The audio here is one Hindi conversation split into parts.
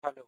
हेलो।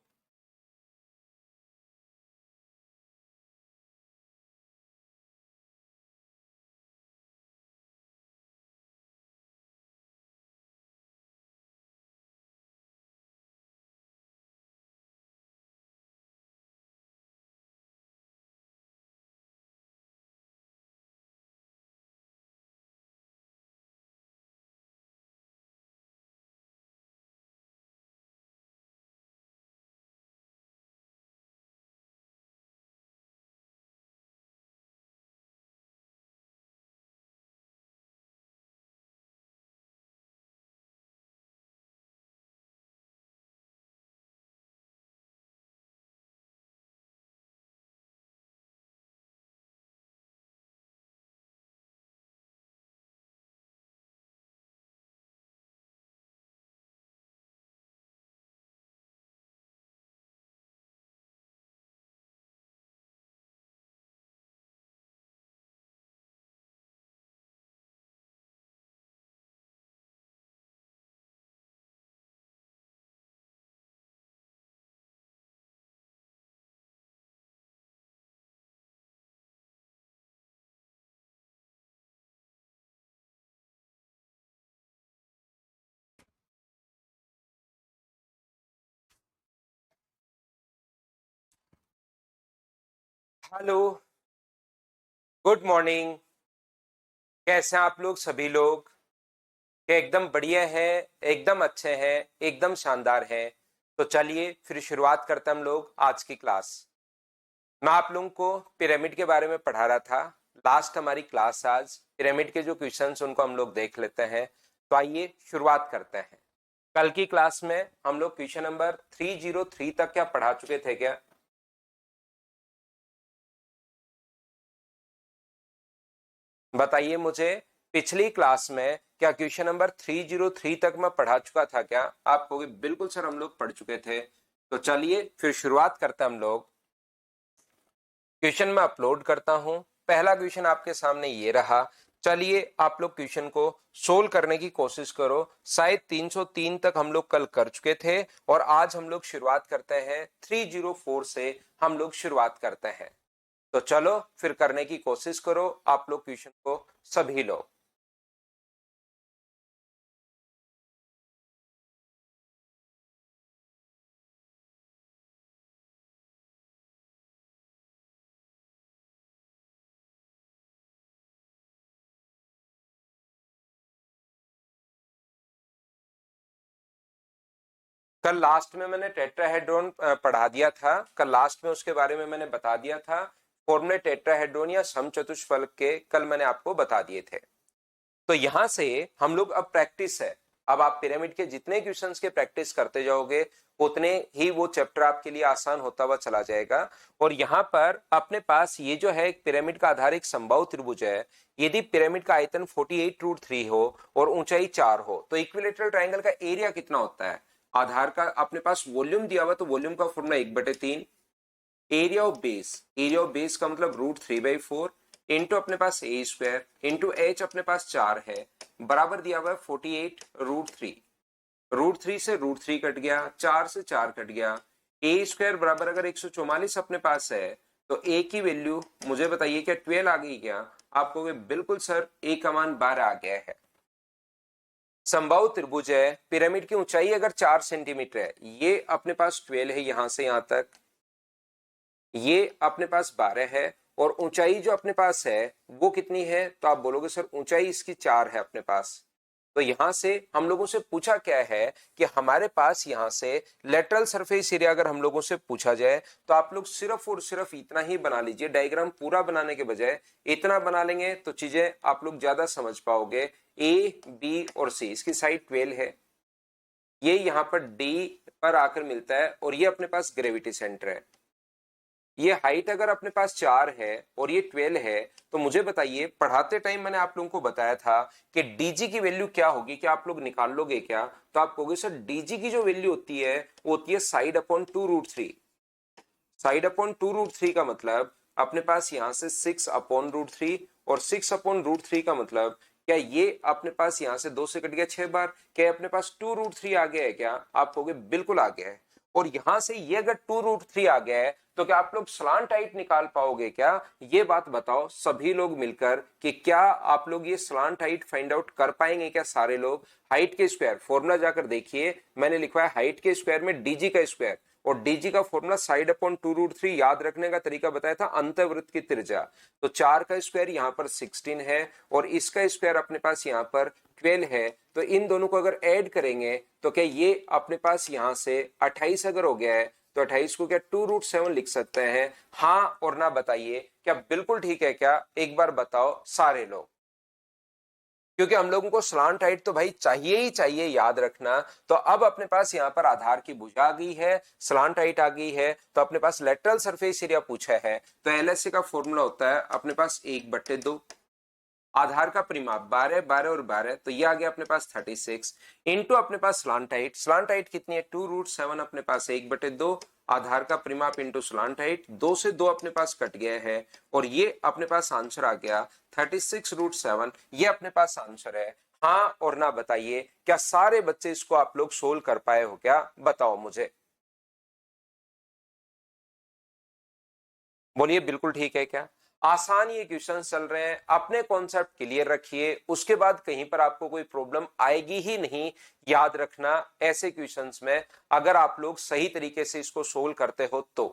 हेलो। Good morning. कैसे हैं आप लोग सभी लोग? क्या एकदम बढ़िया है? एकदम अच्छे हैं। एकदम शानदार है। तो चलिए फिर शुरुआत करते हैं हम लोग आज की क्लास। मैं आप लोगों को पिरामिड के बारे में पढ़ा रहा था। लास्ट हमारी क्लास आज पिरामिड के जो क्वेश्चंस उनको हम लोग देख लेते हैं। तो आइए शुरुआत करते हैं। कल की क्लास में हम लोग क्वेश्चन नंबर 303 तक क्या पढ़ा चुके थे क्या? बताइए मुझे। पिछली क्लास में क्या क्वेश्चन नंबर 303 तक मैं पढ़ा चुका था क्या? आप कहोगे बिल्कुल सर हम लोग पढ़ चुके थे। तो चलिए फिर शुरुआत करते हैं हम लोग। क्वेश्चन मैं अपलोड करता हूं। पहला क्वेश्चन आपके सामने ये रहा। चलिए आप लोग क्वेश्चन को सोल्व करने की कोशिश करो। शायद 303 तक हम लोग कल कर चुके थे और आज हम लोग शुरुआत करते हैं 304 से। हम लोग शुरुआत करते हैं। तो चलो फिर करने की कोशिश करो आप लोग क्वेश्चन को, सभी लोग। कल लास्ट में मैंने टेट्राहेड्रॉन पढ़ा दिया था। कल लास्ट में उसके बारे में मैंने बता दिया था। फॉर्मूले टेट्राहेड्रॉन या समचतुष्फलक के कल मैंने आपको बता दिए थे। तो यहां से हम लोग अब प्रैक्टिस है। अब आप पिरामिड के जितने क्वेश्चंस के प्रैक्टिस करते जाओगे उतने ही वो चैप्टर आपके लिए आसान होता हुआ चला जाएगा। और यहाँ पर अपने पास ये जो है एक पिरामिड का आधार एक समबाहु त्रिभुज है। यदि पिरामिड का आयतन 48√3 हो और ऊंचाई 4 हो तो इक्विलेटरल ट्रायंगल का एरिया कितना होता है? आधार का अपने पास वॉल्यूम दिया हुआ तो वॉल्यूम का फॉर्मूला 1/3। एरिया ऑफ बेस का मतलब √3/4 इंटू अपने पास ए स्क्वायर इंटू एच अपने पास 4 है, बराबर दिया हुआ है 48√3। √3 से √3 कट गया, 4 से 4 कट गया। ए स्क्वायर बराबर अगर 144 अपने पास है तो ए की वैल्यू मुझे बताइए क्या 12 आ गई क्या? आप कहोगे बिल्कुल सर ए का मान 12 आ गया है। समबाहु त्रिभुज है, पिरामिड की ऊंचाई अगर 4 सेंटीमीटर है, ये अपने पास 12 है यहां से यहां तक, ये अपने पास 12 है और ऊंचाई जो अपने पास है वो कितनी है? तो आप बोलोगे सर ऊंचाई इसकी 4 है अपने पास। तो यहां से हम लोगों से पूछा क्या है कि हमारे पास यहां से लेटरल सरफेस एरिया अगर हम लोगों से पूछा जाए तो आप लोग सिर्फ और सिर्फ इतना ही बना लीजिए। डायग्राम पूरा बनाने के बजाय इतना बना लेंगे तो चीजें आप लोग ज्यादा समझ पाओगे। ए बी और सी इसकी साइड 12 है, ये यहां पर डी पर आकर मिलता है और ये अपने पास ग्रेविटी सेंटर है। ये हाइट अगर अपने पास 4 है और ये 12 है तो मुझे बताइए, पढ़ाते टाइम मैंने आप लोगों को बताया था कि डीजी की वैल्यू क्या होगी, क्या आप लोग निकाल लोगे क्या? तो आप कहोगे सर डीजी की जो वैल्यू होती है वो होती है साइड अपॉन 2√3। साइड अपॉन 2√3 का मतलब अपने पास यहां से 6/√3 और 6/√3 का मतलब क्या ये अपने पास यहां से 2 से कट गया 6 बार, क्या अपने पास 2√3 आ गया है क्या? आप कहोगे बिल्कुल आ गया है। और यहां से ये अगर 2√3 आ गया है तो क्या आप लोग स्लांट हाइट निकाल पाओगे क्या? ये बात बताओ सभी लोग मिलकर कि क्या आप लोग ये स्लांट हाइट फाइंड आउट कर पाएंगे क्या? सारे लोग हाइट के स्क्वायर फॉर्मूला जाकर देखिए, मैंने लिखा है हाइट के स्क्वायर में डीजी का स्क्वायर, और डीजी का फॉर्मूला साइड अपॉन 2√3, याद रखने का तरीका बताया था अंतःवृत्त की त्रिज्या। तो 4 का स्क्वायर यहाँ पर 16 है और इसका स्क्वायर अपने पास यहाँ पर 12 है, तो इन दोनों को अगर ऐड करेंगे तो क्या ये अपने पास यहां से 28 अगर हो गया है तो 28 को क्या 2√7 लिख सकते हैं? हाँ और ना बताइए, क्या बिल्कुल ठीक है क्या? एक बार बताओ सारे लोग, क्योंकि हम लोगों को स्लांट हाइट तो भाई चाहिए ही चाहिए, याद रखना। तो अब अपने पास यहाँ पर आधार की भुजा आ गई है, स्लांट हाइट आ गई है, तो अपने पास लेटरल सरफेस एरिया पूछा है, तो एलएसए का फॉर्मूला होता है अपने पास 1/2, आधार का परिमाप 12 12 और 12, तो ये आ गया अपने पास 36 इंटू अपने पास स्लांट हाइट। स्लांट हाइट कितनी है? 2√7 अपने पास 1/2, आधार का परिमाप इंटू स्लांट हाइट, 2 से 2 अपने पास कट गया है और ये अपने पास आंसर आ गया 36√7, ये अपने पास आंसर है। हाँ और ना बताइए, क्या सारे बच्चे इसको आप लोग सोल्व कर पाए हो क्या? बताओ मुझे, बोलिए बिल्कुल ठीक है क्या? आसान ये क्वेश्चन चल रहे हैं, अपने कॉन्सेप्ट क्लियर रखिए, उसके बाद कहीं पर आपको कोई प्रॉब्लम आएगी ही नहीं। याद रखना ऐसे क्वेश्चंस में अगर आप लोग सही तरीके से इसको सोल्व करते हो तो।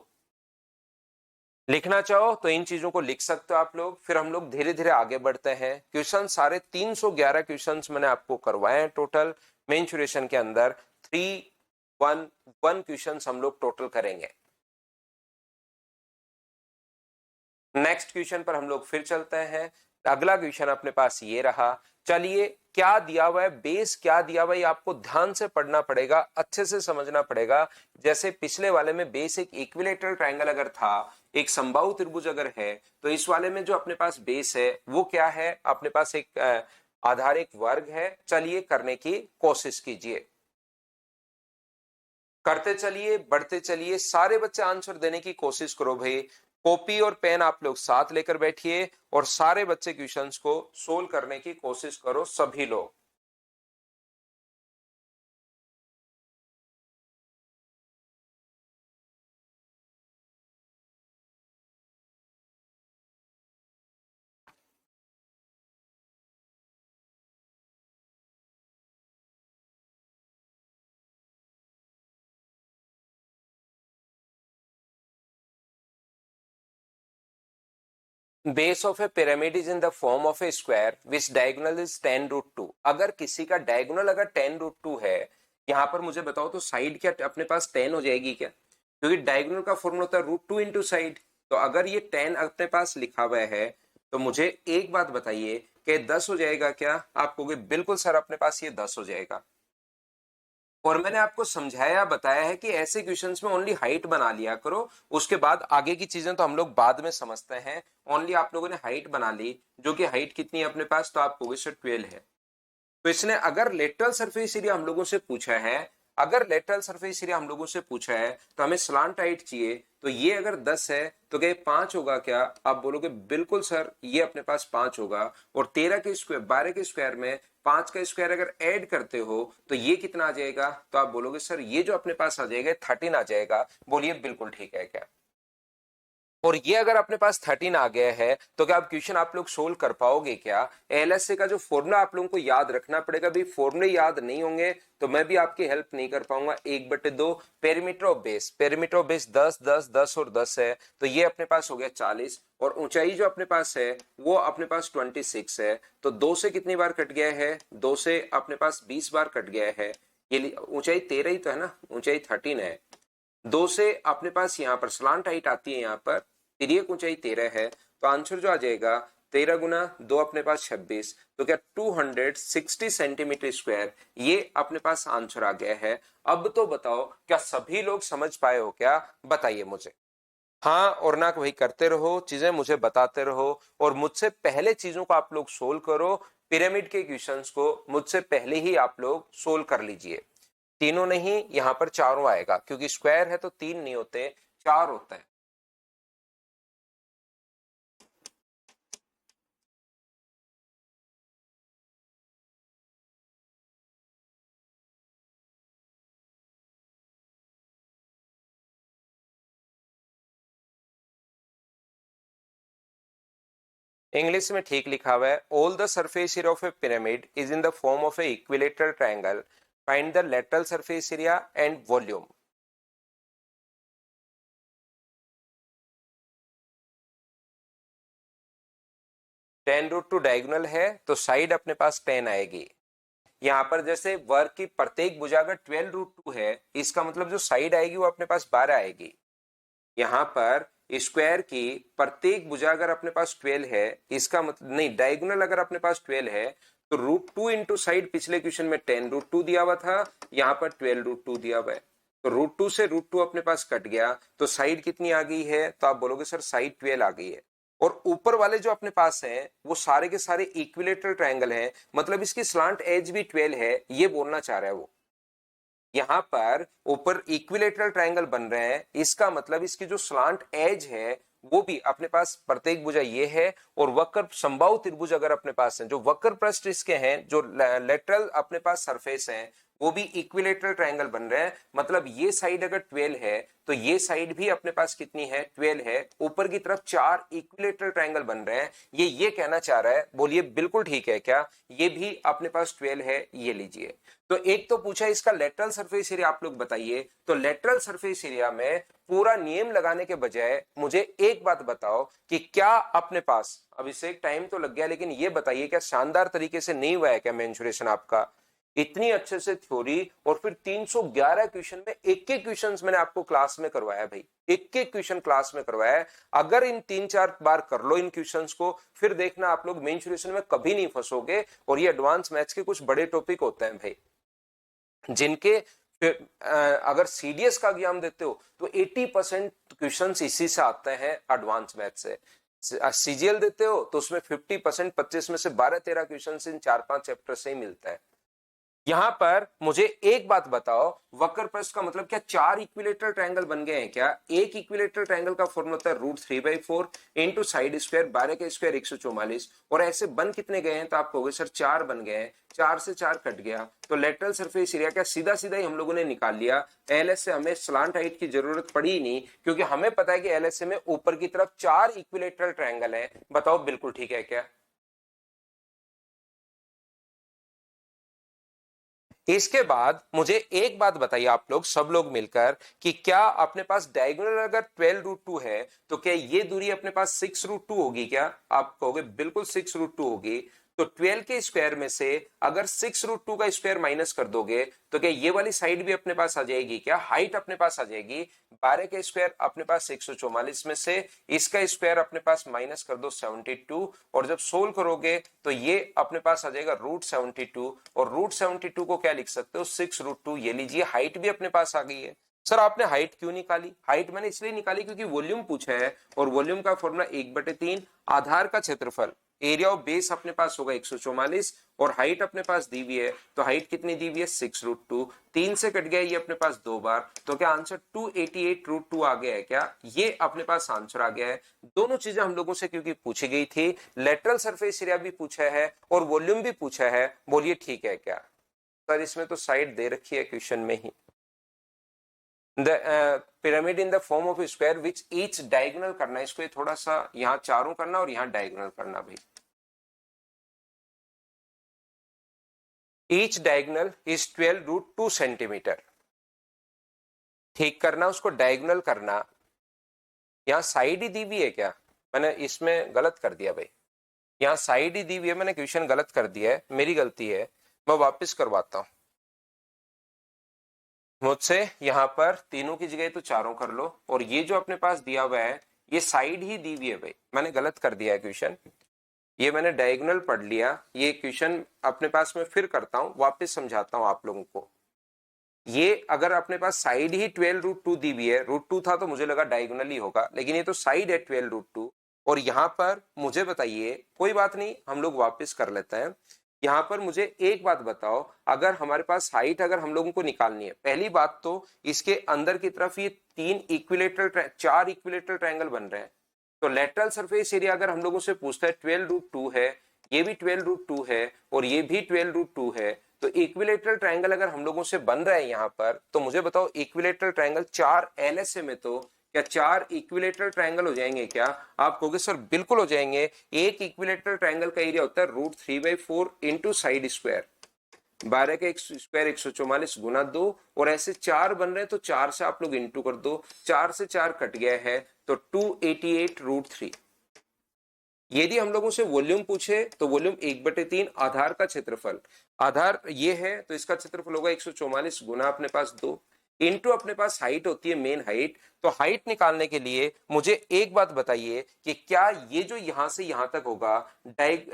लिखना चाहो तो इन चीजों को लिख सकते हो आप लोग, फिर हम लोग धीरे धीरे आगे बढ़ते हैं। क्वेश्चन सारे 311 क्वेश्चन मैंने आपको करवाए हैं टोटल मेंसुरेशन के अंदर। 311 क्वेश्चन हम लोग टोटल करेंगे। नेक्स्ट क्वेश्चन पर हम लोग फिर चलते हैं। अगला क्वेश्चन अपने पास ये रहा। चलिए, क्या दिया हुआ है, बेस क्या दिया हुआ है, आपको ध्यान से पढ़ना पड़ेगा, अच्छे से समझना पड़ेगा। जैसे पिछले वाले में बेस एक इक्विलेटरल ट्रायंगल अगर था, एक समबाहु त्रिभुज अगर है, तो इस वाले में जो अपने पास बेस है वो क्या है? अपने पास एक आधार एक वर्ग है। चलिए करने की कोशिश कीजिए, करते चलिए, बढ़ते चलिए, सारे बच्चे आंसर देने की कोशिश करो भाई। कॉपी और पेन आप लोग साथ लेकर बैठिए और सारे बच्चे क्वेश्चंस को सोल्व करने की कोशिश करो सभी लोग। Base of a pyramid is in the form of A square which diagonal is 10√2। अगर किसी का डायगोनल अगर 10√2 है, यहां पर मुझे बताओ तो साइड क्या अपने पास 10 हो जाएगी क्या? क्योंकि डायगोनल का फॉर्मूला होता है √2 इंटू साइड। तो अगर ये 10 अपने पास लिखा हुआ है तो मुझे एक बात बताइए कि 10 हो जाएगा क्या? आप कहोगे बिल्कुल सर अपने पास ये 10 हो जाएगा। और मैंने आपको समझाया बताया है कि ऐसे क्वेश्चंस में ओनली हाइट बना लिया करो, उसके बाद आगे की चीजें तो हम लोग बाद में समझते हैं। ओनली आप लोगों ने हाइट बना ली, जो कि हाइट कितनी है अपने पास, तो आप कहोगे सर 12 है। तो इसने अगर लेटरल सरफेस एरिया हम लोगों से पूछा है, अगर लेटरल सरफेस एरिया हम लोगों से पूछा है तो हमें स्लांट हाइट चाहिए, तो ये अगर 10 है तो क्या 5 होगा क्या? आप बोलोगे बिल्कुल सर ये अपने पास 5 होगा। और 13 के स्क्वायर 12 के स्क्वायर में 5 का स्क्वायर अगर ऐड करते हो तो ये कितना आ जाएगा? तो आप बोलोगे सर ये जो अपने पास आ जाएगा 13 आ जाएगा। बोलिए बिल्कुल ठीक है क्या? और ये अगर अपने पास 13 आ गया है तो क्या आप क्वेश्चन आप लोग सोल्व कर पाओगे क्या? एलएसए का जो फॉर्मूला आप लोगों को याद रखना पड़ेगा भाई, फॉर्मूले याद नहीं होंगे तो मैं भी आपकी हेल्प नहीं कर पाऊंगा। 1/2 perimeter of base, perimeter of base 10 10 10 और 10 है, तो ये अपने पास हो गया 40। और ऊंचाई जो अपने पास है वो अपने पास 26 है, तो 2 से कितनी बार कट गया है? 2 से अपने पास 20 बार कट गया है। ये ऊंचाई 13 ही तो है ना, ऊंचाई 13 है। 2 से अपने पास यहाँ पर स्लांट हाइट आती है, यहाँ पर तिर्यक ऊंचाई 13 है, तो आंसर जो आ जाएगा 13 गुना 2 अपने पास 26, तो क्या 260 सेंटीमीटर स्क्वायर, ये अपने पास आंसर आ गया है। अब तो बताओ क्या सभी लोग समझ पाए हो क्या? बताइए मुझे। हाँ और ना वही करते रहो, चीजें मुझे बताते रहो और मुझसे पहले चीजों को आप लोग सोल्व करो। पिरामिड के क्वेश्चंस को मुझसे पहले ही आप लोग सोल्व कर लीजिए। तीनों नहीं, यहां पर चारों आएगा, क्योंकि स्क्वायर है तो 3 नहीं होते, 4 होते हैं। इंग्लिश में ठीक लिखा हुआ है, all the surface area of a pyramid is in the form of a equilateral triangle, find the lateral surface area and volume. Ten root two diagonal है तो साइड अपने पास 10 आएगी। यहाँ पर जैसे वर्ग की प्रत्येक भुजा अगर 12 रूट 2 है, इसका मतलब जो साइड आएगी वो अपने पास 12 आएगी। यहाँ पर स्क्वायर की प्रत्येक भुजा अगर अपने पास 12 है, इसका मतलब नहीं, डायगोनल अगर अपने पास 12 है तो रूट 2 इंटू साइड, पिछले क्वेश्चन में 10 रूट 2 दिया हुआ था, यहाँ पर 12 रूट 2 दिया हुआ है, तो रूट 2 से रूट 2 अपने पास कट गया, तो साइड कितनी आ गई है, तो आप बोलोगे सर साइड 12 आ गई है। और ऊपर वाले जो अपने पास हैं वो सारे के सारे इक्विलेटरल ट्रायंगल हैं, मतलब इसकी स्लांट एज भी 12 है, ये बोलना चाह रहा है वो। यहां पर ऊपर इक्विलेटरल ट्रायंगल बन रहे हैं, इसका मतलब इसकी जो स्लांट एज है वो भी अपने पास प्रत्येक भुजा ये है, और वक्र समबाहु त्रिभुज अगर अपने पास है, जो वक्र पृष्ठ इसके हैं, जो लेटरल अपने पास सरफेस है, वो भी इक्विलेटरल ट्रायंगल बन रहे हैं। मतलब ये साइड अगर 12 है तो ये साइड भी अपने पास कितनी है, 12 है। ऊपर की तरफ 4 इक्विलेटरल ट्रायंगल बन रहे हैं, ये कहना चाह रहा है। बोलिए बिल्कुल ठीक है क्या, ये भी अपने पास 12 है, ये लीजिए। तो एक तो पूछा इसका लेटरल सरफेस एरिया आप लोग बताइए, तो लेटरल सरफेस एरिया में पूरा नियम लगाने के बजाय मुझे एक बात बताओ कि क्या अपने पास, अब इससे एक टाइम तो लग गया, लेकिन ये बताइए क्या शानदार तरीके से नहीं हुआ है क्या मेंसुरेशन आपका, इतनी अच्छे से थ्योरी, और फिर 311 क्वेश्चन में एक एक क्वेश्चन मैंने आपको क्लास में करवाया भाई, एक एक क्वेश्चन क्लास में करवाया है। अगर इन 3-4 बार कर लो इन क्वेश्चंस को, फिर देखना आप लोग मेंसुरेशन में कभी नहीं फंसोगे। और ये एडवांस मैथ्स के कुछ बड़े टॉपिक होते हैं भाई, जिनके अगर सीडीएस का एग्जाम देते हो तो 80% क्वेश्चन इसी से आते हैं एडवांस मैथ से। सीजीएल देते हो तो उसमें 50%, 25 में से 12-13 क्वेश्चन इन 4-5 चैप्टर से ही मिलता है। यहां पर मुझे एक बात बताओ, वक्र पृष्ठ का मतलब क्या 4 इक्विलेटरल ट्रायंगल बन गए हैं क्या? एक इक्विलेटरल ट्रायंगल का फॉर्मूला होता है √3/4 इंटू साइड स्क्वायर 12 के स्क्वायर 144, और ऐसे बन कितने गए हैं, तो आप कहोगे सर 4 बन गए हैं, 4 से 4 कट गया, तो लेटरल सरफेस एरिया क्या सीधा सीधा ही हम लोगों ने निकाल लिया। एलएस से हमें स्लांट हाइट की जरूरत पड़ी ही नहीं, क्योंकि हमें पता है कि एलएसए में ऊपर की तरफ 4 इक्विलेटरल ट्रायंगल है। बताओ बिल्कुल ठीक है क्या? इसके बाद मुझे एक बात बताइए आप लोग, सब लोग मिलकर, कि क्या अपने पास डायगोनल अगर 12√2 है तो क्या ये दूरी अपने पास 6√2 होगी क्या? आप कहोगे बिल्कुल 6√2 होगी। तो 12 के स्क्वायर में से अगर 6√2 का स्क्वायर माइनस कर दोगे तो क्या ये वाली साइड भी अपने पास आ जाएगी क्या? हाइट अपने पास आ जाएगी। 12 के स्क्वायर अपने पास 144 में से इसका स्क्वायर अपने पास माइनस कर दो 72, और जब सोल्व करोगे तो ये अपने पास आ जाएगा √72, और √72 को क्या लिख सकते हो, 6√2। ये लीजिए, हाइट भी अपने पास आ गई है। सर आपने हाइट क्यों निकाली? हाइट मैंने इसलिए निकाली क्योंकि वॉल्यूम पूछा है, और वॉल्यूम का फॉर्मूला 1/3 आधार का क्षेत्रफल, एरिया ऑफ बेस अपने पास होगा 144, और हाइट अपने पास दी हुई है, तो हाइट कितनी दी हुई है 6√2, 3 से कट गया ये अपने पास 2 बार, तो क्या आंसर 288√2 आ गया है क्या? ये अपने पास आंसर आ गया है। दोनों चीजें हम लोगों से क्योंकि पूछी गई थी, लेटरल सरफेस एरिया भी पूछा है और वॉल्यूम भी पूछा है, बोलिए ठीक है क्या? सर इसमें तो साइड दे रखी है क्वेश्चन में ही, the pyramid in the form of square which each diagonal करना है, इसको ये थोड़ा सा यहाँ चारों करना और यहाँ डायगोनल करना भाई। ईच डायगोनल इज 12√2 सेंटीमीटर, ठीक करना, उसको डायगोनल करना। यहाँ साइड ही दी हुई है क्या? मैंने इसमें गलत कर दिया भाई, यहाँ साइड ही दी हुई है, मैंने क्वेश्चन गलत कर दिया है, मेरी गलती है, मैं वापस करवाता हूं। मुझसे यहाँ पर तीनों की जगह तो चारों कर लो, और ये जो अपने पास दिया हुआ है ये साइड ही दी हुई है भाई, मैंने गलत कर दिया है क्वेश्चन, ये मैंने डायगोनल पढ़ लिया। ये क्वेश्चन अपने पास में फिर करता हूं, वापस समझाता हूं आप लोगों को। ये अगर अपने पास साइड ही 12√2 दी हुई है, √2 था तो मुझे लगा डायगोनल ही होगा, लेकिन ये तो साइड है 12√2। और यहाँ पर मुझे बताइए, कोई बात नहीं हम लोग वापस कर लेते हैं। यहाँ पर मुझे एक बात बताओ, अगर हमारे पास हाइट अगर हम लोगों को निकालनी है, पहली बात तो इसके अंदर की तरफ ये 4 इक्विलेटरल ट्रायंगल बन रहे हैं, तो लेटरल सरफेस एरिया अगर हम लोगों से पूछता है 12√2 है, ये भी 12√2 है, और ये भी 12√2 है, तो इक्विलेटरल ट्रायंगल अगर हम लोगों से बन रहा है यहाँ पर, तो मुझे बताओ इक्विलेटरल ट्रायंगल 4 LSA में तो क्या 4 इक्विलेटरल ट्रायंगल हो जाएंगे क्या? आप कहोगे सर बिल्कुल हो जाएंगे। एक इक्विलेटरल ट्रायंगल का एरिया होता है √3/4 इंटू साइड स्क्वायर। 12 का एक स्क्वायर 144 गुना 2, और ऐसे 4 बन रहे हैं तो 4 से आप लोग इंटू कर दो, 4 से 4 कट गया है तो 288√3। यदि हम लोगों से वॉल्यूम पूछे तो वॉल्यूम 1/3 आधार का क्षेत्रफल, आधार ये है तो इसका क्षेत्रफल होगा 144 गुना अपने पास 2 इंटू अपने पास हाइट होती है मेन हाइट। तो हाइट निकालने के लिए मुझे एक बात बताइए कि क्या ये जो यहां से यहां तक होगा,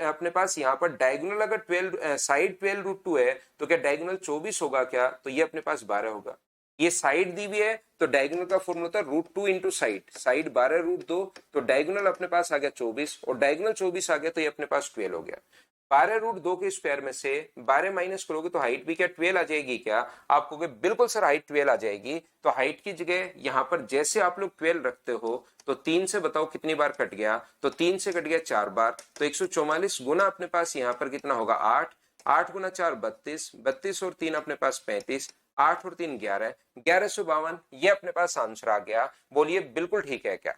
अपने पास यहां पर डायगोनल अगर 12 साइड 12√2 है तो क्या डायगोनल 24 होगा क्या? तो ये अपने पास 12 होगा। ये साइड दी हुई है तो डायगोनल का फॉर्मूला होता है √2 इंटू साइड, साइड 12√2, तो डायगोनल अपने पास आ गया 24, और डायगोनल 24 आ गया तो ये अपने पास 12 हो गया। 12√2 के स्क्वायर में से 12 माइनस करोगे तो हाइट भी क्या 12 आ जाएगी क्या? आप कहोगे बिल्कुल सर हाइट 12 आ जाएगी। तो हाइट की जगह यहां पर जैसे आप लोग 12 रखते हो तो 3 से बताओ कितनी बार कट गया? तो 3 से कट गया 4 बार, तो 144 गुना अपने पास यहां पर कितना होगा 8, 8 गुना 4 32, 32 और 3 अपने पास 35, 8 और 3 11, 1152। ये अपने पास आंसर आ गया। बोलिए बिल्कुल ठीक है क्या?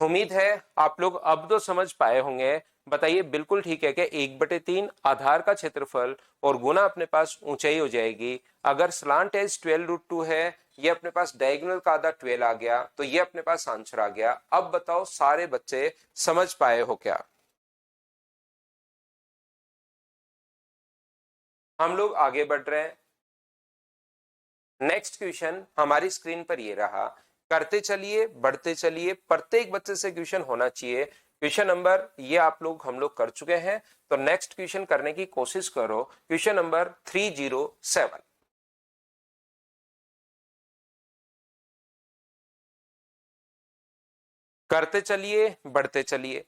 उम्मीद है आप लोग अब तो समझ पाए होंगे। बताइए बिल्कुल ठीक है क्या? 1/3 आधार का क्षेत्रफल और गुना अपने पास ऊंचाई हो जाएगी। अगर स्लांट एज 12√2 है, ये अपने पास डायगोनल का आधा 12 आ गया, तो ये अपने पास आंसर आ गया। अब बताओ सारे बच्चे समझ पाए हो क्या? हम लोग आगे बढ़ रहे हैं। नेक्स्ट क्वेश्चन हमारी स्क्रीन पर ये रहा। करते चलिए बढ़ते चलिए, प्रत्येक बच्चे से क्वेश्चन होना चाहिए। क्वेश्चन नंबर ये आप लोग हम लोग कर चुके हैं, तो नेक्स्ट क्वेश्चन करने की कोशिश करो। Question number 307। करते चलिए बढ़ते चलिए।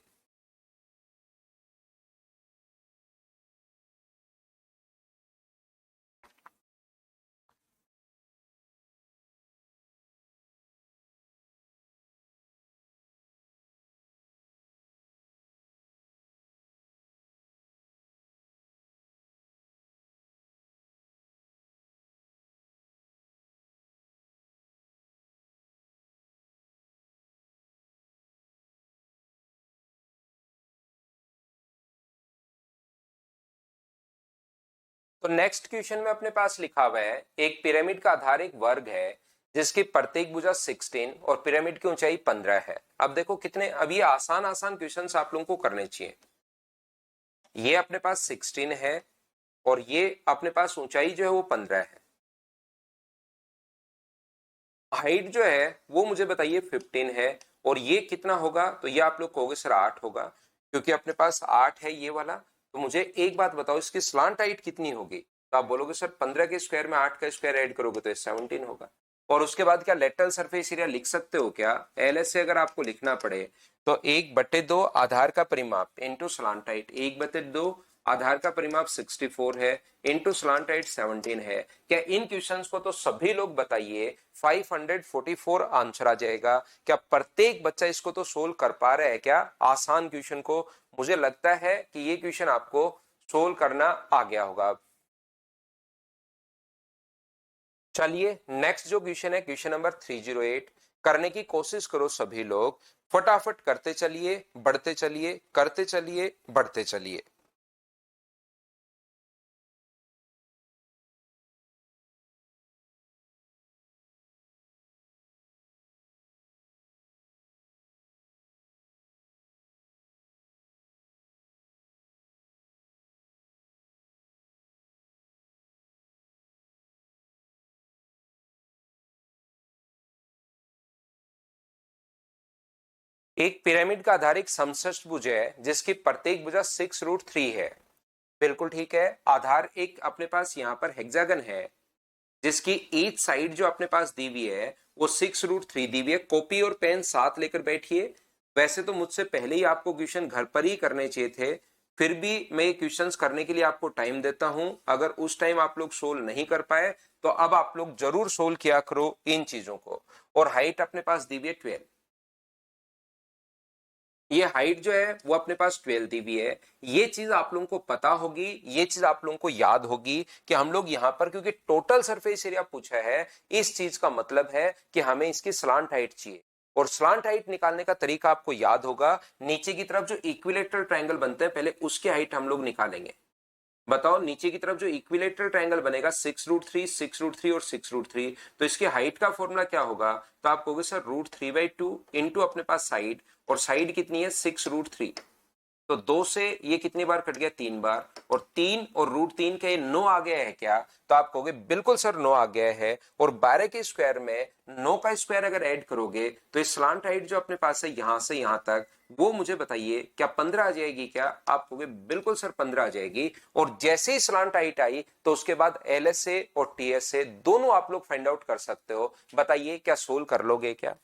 तो नेक्स्ट क्वेश्चन में अपने पास लिखा हुआ है एक पिरामिड का आधार एक वर्ग है जिसकी प्रत्येक भुजा 16 और पिरामिड की ऊंचाई 15 है। अब देखो कितने, अब ये आसान आसान क्वेश्चंस आप लोगों को करने चाहिए। ये अपने पास 16 है और ये अपने पास ऊंचाई जो है वो 15 है। हाइट जो है वो मुझे बताइए 15 है, और ये कितना होगा? तो ये आप लोग कहोगे सर 8 होगा, क्योंकि अपने पास 8 है ये वाला। तो मुझे एक बात बताओ इसकी स्लांट हाइट कितनी होगी? तो आप बोलोगे सर 15 के स्क्वायर में 8 का स्क्वायर ऐड करोगे तो 17 होगा। और उसके बाद क्या लेटरल सरफेस एरिया लिख सकते हो क्या? एलएस से अगर आपको लिखना पड़े तो 1/2 आधार का परिमाप इंटू स्लांट हाइट, 1/2 आधार का परिमाप 64 है इंटू स्लांट हाइट 17 है। क्या इन क्वेश्चंस को तो सभी लोग बताइए 544 आंसर आ जाएगा। क्या प्रत्येक बच्चा इसको तो सोल्व कर पा रहा है क्या? आसान क्वेश्चन को मुझे लगता है कि ये क्वेश्चन आपको सोल्व करना आ गया होगा। चलिए नेक्स्ट जो क्वेश्चन है क्वेश्चन नंबर 308, करने की कोशिश करो सभी लोग। फटाफट करते चलिए बढ़ते चलिए, करते चलिए बढ़ते चलिए। एक पिरामिड का आधार एक समष्टभुज है जिसकी प्रत्येक भुजा 6√3 है। बिल्कुल ठीक है। आधार एक अपने पास यहाँ पर हेक्सागन है जिसकी ईच साइड जो अपने पास दी हुई है वो 6√3 दी हुई है। कॉपी और पेन साथ लेकर बैठिए। वैसे तो मुझसे पहले ही आपको क्वेश्चन घर पर ही करने चाहिए थे, फिर भी मैं ये क्वेश्चंस करने के लिए आपको टाइम देता हूं। अगर उस टाइम आप लोग सोल्व नहीं कर पाए तो अब आप लोग जरूर सोल्व किया करो इन चीजों को। और हाइट अपने पास दी हुई है 12। ये हाइट जो है वो अपने पास 12 दी हुई है। ये चीज आप लोगों को पता होगी, ये चीज आप लोगों को याद होगी कि हम लोग यहां पर क्योंकि टोटल सरफेस एरिया पूछा है, इस चीज का मतलब है कि हमें इसकी स्लांट हाइट चाहिए। और स्लांट हाइट निकालने का तरीका आपको याद होगा, नीचे की तरफ जो इक्विलेटरल ट्रायंगल बनते हैं पहले उसकी हाइट हम लोग निकालेंगे। बताओ नीचे की तरफ जो इक्विलेटरल ट्रायंगल बनेगा 6√3, 6√3 और 6√3, तो इसकी हाइट का फॉर्मूला क्या होगा? तो आप कहोगे सर √3/2 इंटू अपने पास साइड, और साइड कितनी है 6√3, तो 2 से ये कितनी बार कट गया 3 बार, और 3 और √3 के 9 आ गया है क्या? तो आप कहोगे बिल्कुल सर 9 आ गया है। और 12 के स्क्वायर में 9 का स्क्वायर अगर ऐड करोगे तो इस स्लांट हाइट जो अपने पास है यहां से यहां तक, वो मुझे बताइए क्या 15 आ जाएगी क्या? आप कहोगे बिल्कुल सर 15 आ जाएगी। और जैसे ही स्लांट हाइट आई तो उसके बाद एलएस से और टीएस से दोनों आप लोग फाइंड आउट कर सकते हो। बताइए क्या सोल्व कर लोगे क्या?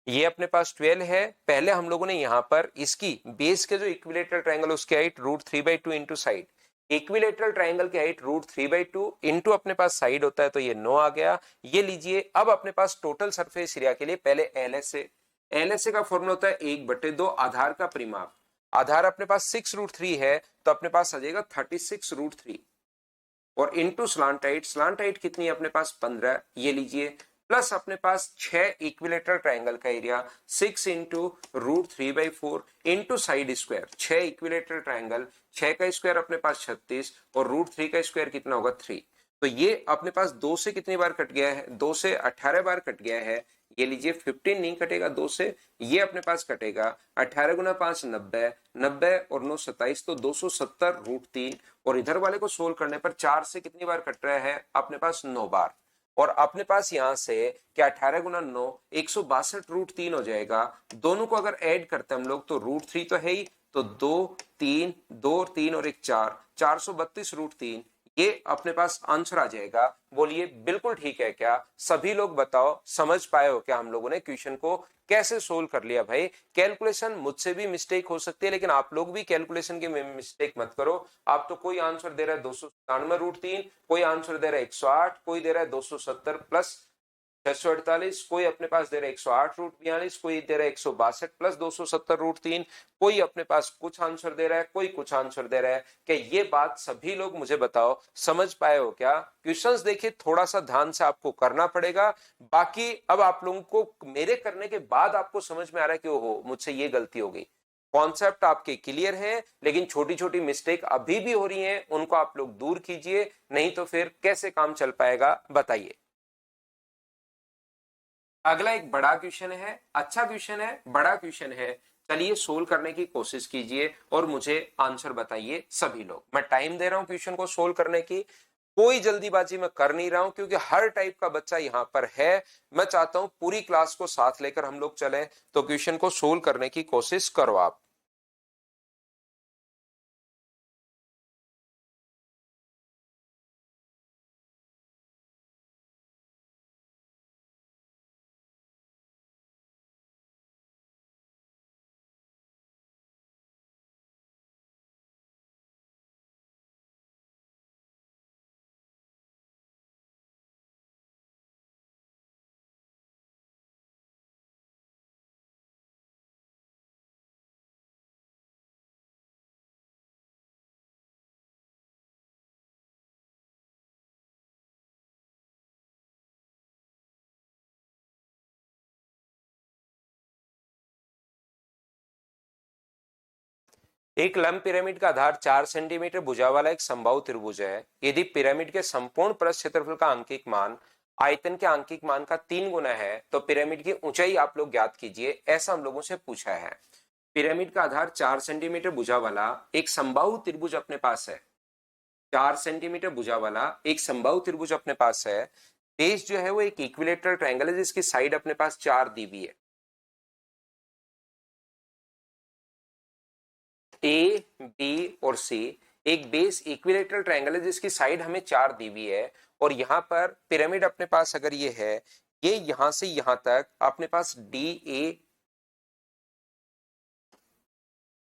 ये अपने पास 12 है। पहले हम लोगों ने यहां पर इसकी बेस के जो इक्विलेटरल ट्रायंगल उसकी height √3/2 into side, equilateral triangle की हाइट √3/2 इंटू अपने पास साइड होता है, तो ये 9 आ गया। ये लीजिए अब अपने पास टोटल सरफेस एरिया के लिए पहले एलएसए, एलएसए का फॉर्मूला होता है 1/2 आधार का परिमाप। आधार अपने पास 6√3 है तो अपने पास आ जाएगा 36√3, और into slant height, slant height कितनी है अपने पास 15, ये लीजिए, प्लस अपने पास 6 इक्विलेटरल ट्रायंगल का area 6 into √3/4 into side square, 6 equilateral triangle, 6 का स्क्वायर अपने पास 36 और √3 का स्क्वायर कितना होगा 3। तो ये अपने पास 2 से कितनी बार कट गया है? 2 से 18 बार कट गया है। ये लीजिए 15 नहीं कटेगा 2 से, ये अपने पास कटेगा 18 गुना 5 90, 90 और 9 27, तो 270√3। और इधर वाले को सोल्व करने पर 4 से कितनी बार कट रहा है? अपने पास 9 बार। और अपने पास यहां से क्या 18 गुना 9 162√3 हो जाएगा। दोनों को अगर ऐड करते हैं हम लोग तो √3 तो है ही, तो 2 3 2 और 3 और 1 4, 432√3, ये अपने पास आंसर आ जाएगा। बोलिए बिल्कुल ठीक है क्या? सभी लोग बताओ समझ पाए हो क्या हम लोगों ने क्वेश्चन को कैसे सोल्व कर लिया? भाई कैलकुलेशन मुझसे भी मिस्टेक हो सकती है, लेकिन आप लोग भी कैलकुलेशन की मिस्टेक मत करो। आप तो कोई आंसर दे रहा है 297√3, कोई आंसर दे रहा है 108, कोई दे रहा है 270 प्लस 648, कोई अपने पास दे रहा है 108√42, कोई दे रहा है 162 प्लस 270√3, कोई अपने पास कुछ आंसर दे रहा है, कोई कुछ आंसर दे रहा है। क्या ये बात सभी लोग मुझे बताओ समझ पाए हो क्या? क्वेश्चंस देखिए थोड़ा सा ध्यान से आपको करना पड़ेगा। बाकी अब आप लोगों को मेरे करने के बाद आपको समझ में आ रहा है कि ओहो मुझसे ये गलती हो गई। कॉन्सेप्ट आपके क्लियर है, लेकिन छोटी छोटी मिस्टेक अभी भी हो रही हैं, उनको आप लोग दूर कीजिए, नहीं तो फिर कैसे काम चल पाएगा बताइए। अगला एक बड़ा क्वेश्चन है, अच्छा क्वेश्चन है, बड़ा क्वेश्चन है। चलिए सोल्व करने की कोशिश कीजिए और मुझे आंसर बताइए सभी लोग। मैं टाइम दे रहा हूं क्वेश्चन को सोल्व करने की, कोई जल्दीबाजी मैं कर नहीं रहा हूं क्योंकि हर टाइप का बच्चा यहां पर है। मैं चाहता हूं पूरी क्लास को साथ लेकर हम लोग चलें, तो क्वेश्चन को सोल्व करने की कोशिश करो आप। एक लंब पिरामिड का आधार 4 सेंटीमीटर भुजा वाला एक समबाहु त्रिभुज है। यदि पिरामिड के संपूर्ण पृष्ठ क्षेत्रफल का आंकिक मान आयतन के आंकिक मान का 3 गुना है तो पिरामिड की ऊंचाई आप लोग ज्ञात कीजिए, ऐसा हम लोगों से पूछा है। पिरामिड का आधार 4 सेंटीमीटर भुजा वाला एक समबाहु त्रिभुज अपने पास है। 4 सेंटीमीटर भुजा वाला एक समबाहु त्रिभुज अपने पास है। बेस जो है वो एक इक्विलेटरल ट्रायंगल है जिसकी साइड अपने पास 4 दी हुई है, ए बी और सी। एक बेस इक्विलेटरल ट्रायंगल है जिसकी साइड हमें 4 दी हुई है। और यहां पर पिरामिड अपने पास अगर ये है, ये यहां से यहां तक अपने पास डी ए,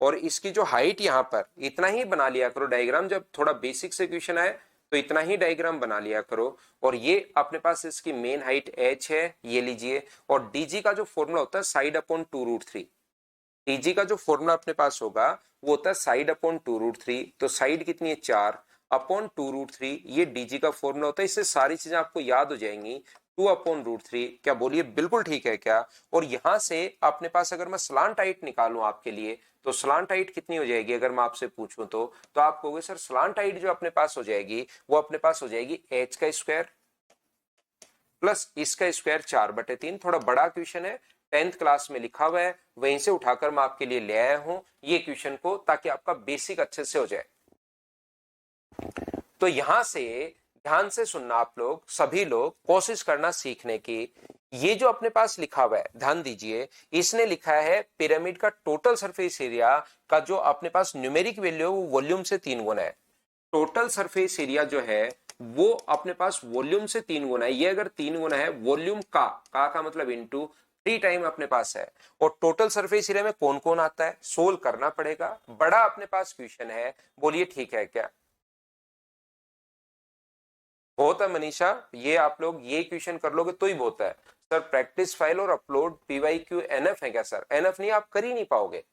और इसकी जो हाइट यहां पर इतना ही बना लिया करो डायग्राम, जब थोड़ा बेसिक से क्वेश्चन आए तो इतना ही डायग्राम बना लिया करो। और ये अपने पास इसकी मेन हाइट h है, ये लीजिए। और dg का जो फॉर्मूला होता है साइड अपॉन 2√3, डीजी का जो फॉर्मूला अपने पास होगा वो होता है साइड अपॉन 2√3, तो साइड कितनी है 4 अपॉन 2√3, ये डीजी का फॉर्मूला होता है। इससे सारी चीजें आपको याद हो जाएंगी। 2/√3, क्या बोलिए बिल्कुल ठीक है क्या? और यहां से अपने पास अगर मैं स्लांट हाइट निकालूं आपके लिए, तो स्लांट हाइट कितनी हो जाएगी अगर मैं आपसे पूछूं तो आप कहोगे सर स्लांट हाइट जो अपने पास हो जाएगी वो अपने पास हो जाएगी एच का स्क्वायर प्लस इसका स्क्वायर 4/3। थोड़ा बड़ा क्वेश्चन है, 10th क्लास में लिखा हुआ है, वहीं से उठाकर मैं आपके लिए ले आया हूं ये क्वेश्चन को, ताकि आपका बेसिक अच्छे से हो जाए। तो यहां से ध्यान से सुनना आप लोग, सभी लोग कोशिश करना सीखने की। ये जो अपने पास लिखा हुआ है ध्यान दीजिए, इसने लिखा है पिरामिड का टोटल सरफेस एरिया का जो अपने पास न्यूमेरिक वैल्यू है वो वॉल्यूम से 3 गुना है। टोटल सरफेस एरिया जो है वो अपने पास वॉल्यूम से 3 गुना है। ये अगर 3 गुना है वॉल्यूम का मतलब इनटू 3 टाइम अपने पास है। और टोटल सरफेस एरिया में कौन कौन आता है सोल्व करना पड़ेगा, बड़ा अपने पास क्वेश्चन है, बोलिए ठीक है क्या? बहुत है मनीषा, ये आप लोग ये क्वेश्चन कर लोगे तो ही बहुत है। सर प्रैक्टिस फाइल और अपलोड पीवाईक्यू एनएफ है क्या? सर एनएफ नहीं, आप कर ही नहीं पाओगे।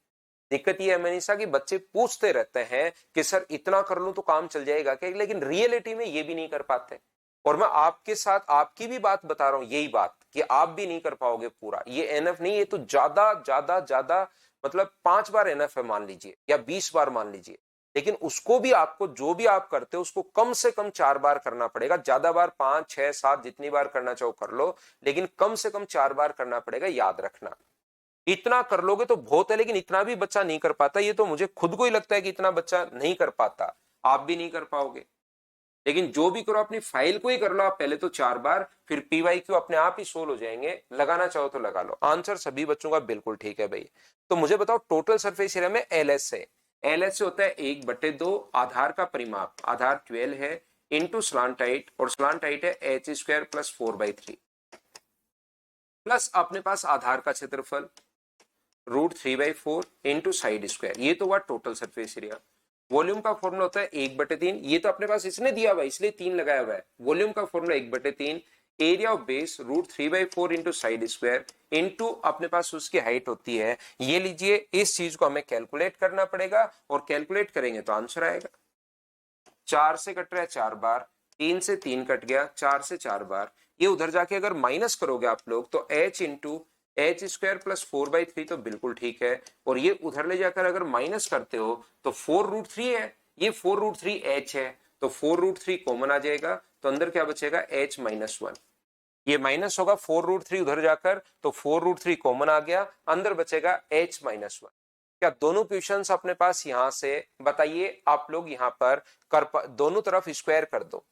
दिक्कत ये है मनीषा कि बच्चे पूछते रहते हैं कि सर इतना कर लूं तो काम चल जाएगा क्या, लेकिन रियलिटी में ये भी नहीं कर पाते। और मैं आपके साथ आपकी भी बात बता रहा हूं, यही बात कि आप भी नहीं कर पाओगे पूरा। ये एनएफ नहीं, ये तो ज्यादा ज्यादा ज्यादा मतलब 5 बार एनएफ है मान लीजिए, या 20 बार मान लीजिए। लेकिन उसको भी आपको जो भी आप करते हो उसको कम से कम 4 बार करना पड़ेगा। ज्यादा बार 5 6 7 जितनी बार करना चाहो कर लो, लेकिन कम से कम 4 बार करना पड़ेगा, याद रखना। इतना कर लोगे तो बहुत है, लेकिन इतना भी बच्चा नहीं कर पाता। ये तो मुझे खुद को ही लगता है कि इतना बच्चा नहीं कर पाता, आप भी नहीं कर पाओगे। लेकिन जो भी करो अपनी फाइल को ही कर लो आप पहले तो 4 बार, फिर पीवाईक्यू अपने आप ही सोल्व हो जाएंगे। लगाना चाहो तो लगा लो। आंसर सभी बच्चों का बिल्कुल ठीक है भाई। तो मुझे बताओ टोटल सरफेस एरिया में एलएस है, एलएस से होता है 1/2 आधार का परिमाप, आधार 12 है, इंटू स्लांट हाइट, और स्लांट हाइट है एच स्क्वायर प्लस 4/3, प्लस अपने पास आधार का क्षेत्रफल √3/4 इंटू साइड स्क्वायर। ये तो हुआ टोटल सरफेस एरिया। वॉल्यूम का फॉर्मूला होता है 1/3, ये तो अपने पास इसने दिया हुआ है इसलिए 3 लगाया हुआ है। वॉल्यूम का formula 1/3, area of base √3/4 into side square into अपने पास उसकी हाइट होती है। ये लीजिए, इस चीज को हमें कैलकुलेट करना पड़ेगा, और कैलकुलेट करेंगे तो आंसर आएगा। 4 से कट रहा है 4 बार, 3 से 3 कट गया, 4 से 4 बार। ये उधर जाके अगर माइनस करोगे आप लोग तो H into H square plus 4/3 तो बिल्कुल ठीक है। और ये उधर ले जाकर अगर माइनस करते हो तो 4√3 है, ये 4√3 एच है, तो 4√3 कॉमन आ जाएगा, तो अंदर क्या बचेगा h-1। ये माइनस होगा 4√3 उधर जाकर, तो 4√3 कॉमन आ गया, अंदर बचेगा h-1। क्या दोनों क्वेश्चंस अपने पास यहां से बताइए आप लोग यहां पर दोनों तरफ स्क्वायर कर दो।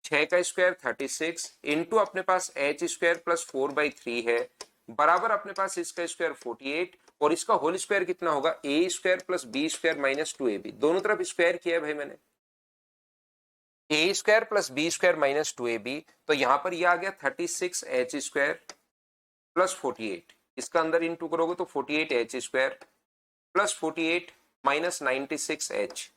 6 का स्क्वायर 36 इंटू अपने पास एच स्क्वायर प्लस 4/3 है, बराबर अपने पास इसका स्क्वायर 48, और इसका होल स्क्वायर कितना होगा A square plus B square minus 2ab। दोनों तरफ स्क्वायर किया है भाई मैंने, A square plus B square minus 2ab। तो यहां पर ये आ गया 36 एच स्क्वायर प्लस 48, इसका अंदर इंटू करोगे तो 48 H square plus 48 minus 96 H.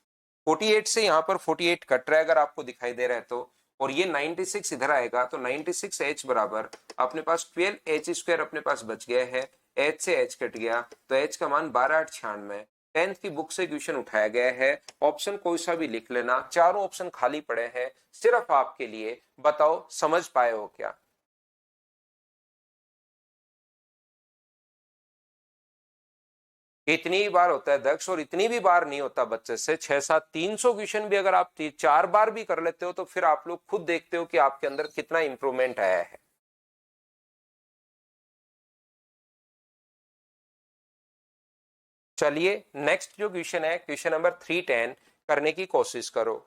48 से यहां पर 48 कट रहा है अगर आपको दिखाई दे रहा है तो, और ये 96 इधर आएगा, तो 96 एच बराबर अपने पास 12 एच स्क्वायर अपने पास बच गया है। एच से एच कट गया, तो एच का मान 12/896। 10th की बुक से क्वेश्चन उठाया गया है। ऑप्शन कोई सा भी लिख लेना, चारों ऑप्शन खाली पड़े हैं सिर्फ आपके लिए। बताओ समझ पाए हो क्या? इतनी ही बार होता है दक्ष, और इतनी भी बार नहीं होता बच्चे से। 6 7 300 क्वेश्चन भी अगर आप 4 बार भी कर लेते हो तो फिर आप लोग खुद देखते हो कि आपके अंदर कितना इंप्रूवमेंट आया है। चलिए नेक्स्ट जो क्वेश्चन है, क्वेश्चन नंबर 310 करने की कोशिश करो।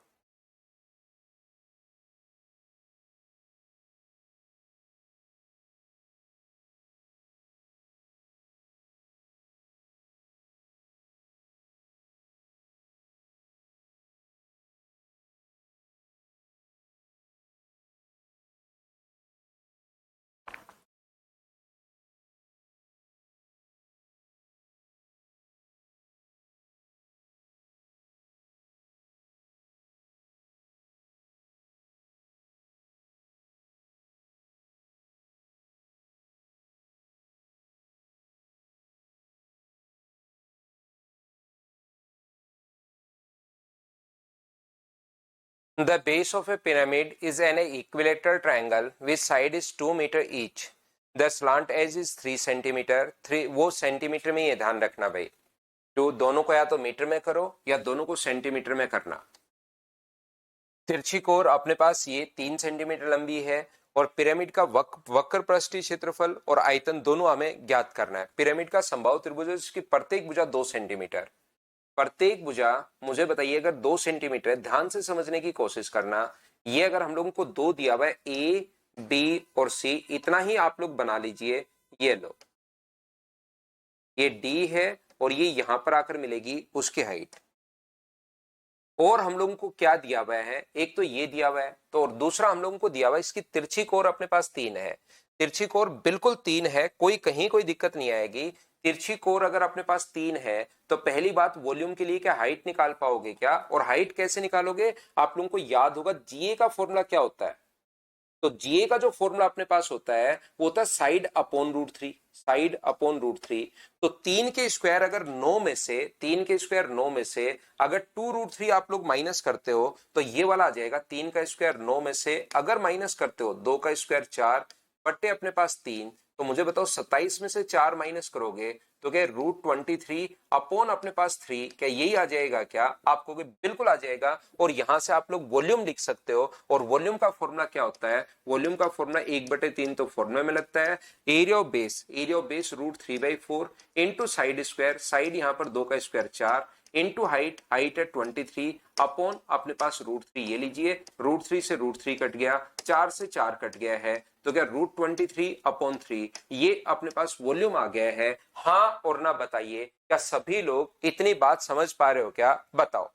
The base of a pyramid is an equilateral triangle which side is 2 meter each. The slant edge is 3 centimetre. 3 वो सेंटीमीटर में, ये ध्यान रखना भाई, तो दोनों को या तो मीटर में करो या दोनों को सेंटीमीटर में करना. तिरछी कोर अपने पास ये 3 सेंटीमीटर लंबी है और पिरामिड का वक्र पृष्ठीय क्षेत्रफल और आयतन दोनों हमें ज्ञात करना है. पिरामिड का समबाहु त्रिभुज है जिसकी प्रत्येक भुजा 2 सेंटीमीटर. प्रत्येक भुजा मुझे बताइए अगर 2 सेंटीमीटर, ध्यान से समझने की कोशिश करना. ये अगर हम लोगों को 2 दिया हुआ है, ए बी और सी, इतना ही आप लोग बना लीजिए. ये लो, ये डी है और ये यहां पर आकर मिलेगी उसकी हाइट. और हम लोगों को क्या दिया हुआ है, एक तो ये दिया हुआ है, तो और दूसरा हम लोगों को दिया हुआ है इसकी तिरछी कोर अपने पास 3 है. तिरछी कोर बिल्कुल 3 है, कोई कहीं कोई दिक्कत नहीं आएगी. तिरछी कोर अगर अपने पास 3 है तो पहली बात, वॉल्यूम के लिए क्या हाइट निकाल पाओगे क्या? और हाइट कैसे निकालोगे? आप लोगों को याद होगा जीए का फॉर्मूला क्या होता है. तो जीए का जो फॉर्मूला अपने पास होता है वो होता है side upon root 3. Side upon root 3. तो 3 के स्क्वायर अगर 9 में से, 3 के स्क्वायर 9 में से अगर 2 रूट 3 आप लोग माइनस करते हो तो ये वाला आ जाएगा. 3 का स्क्वायर 9 में से अगर माइनस करते हो 2 का स्क्वायर 4 बट्टे अपने पास 3, तो मुझे बताओ 27 में से 4 माइनस करोगे तो क्या रूट 23 अपॉन अपने पास 3, क्या यही आ जाएगा क्या? आपको बिल्कुल आ जाएगा. और यहां से आप लोग वॉल्यूम लिख सकते हो. और वॉल्यूम का फॉर्मूला क्या होता है? वॉल्यूम का फॉर्मूला 1/3 तो फॉर्मूला में लगता है. Area of base root 3/4 into side square, side यहाँ पर 2 का स्क्वायर 4 इंटू हाइट है 23 अपॉन अपने पास रूट 3. ये लीजिए, रूट 3 से रूट 3 कट गया, 4 से 4 कट गया है, तो क्या रूट 23 अपॉन 3 ये अपने पास वॉल्यूम आ गया है. हाँ और ना बताइए, क्या सभी लोग इतनी बात समझ पा रहे हो क्या? बताओ.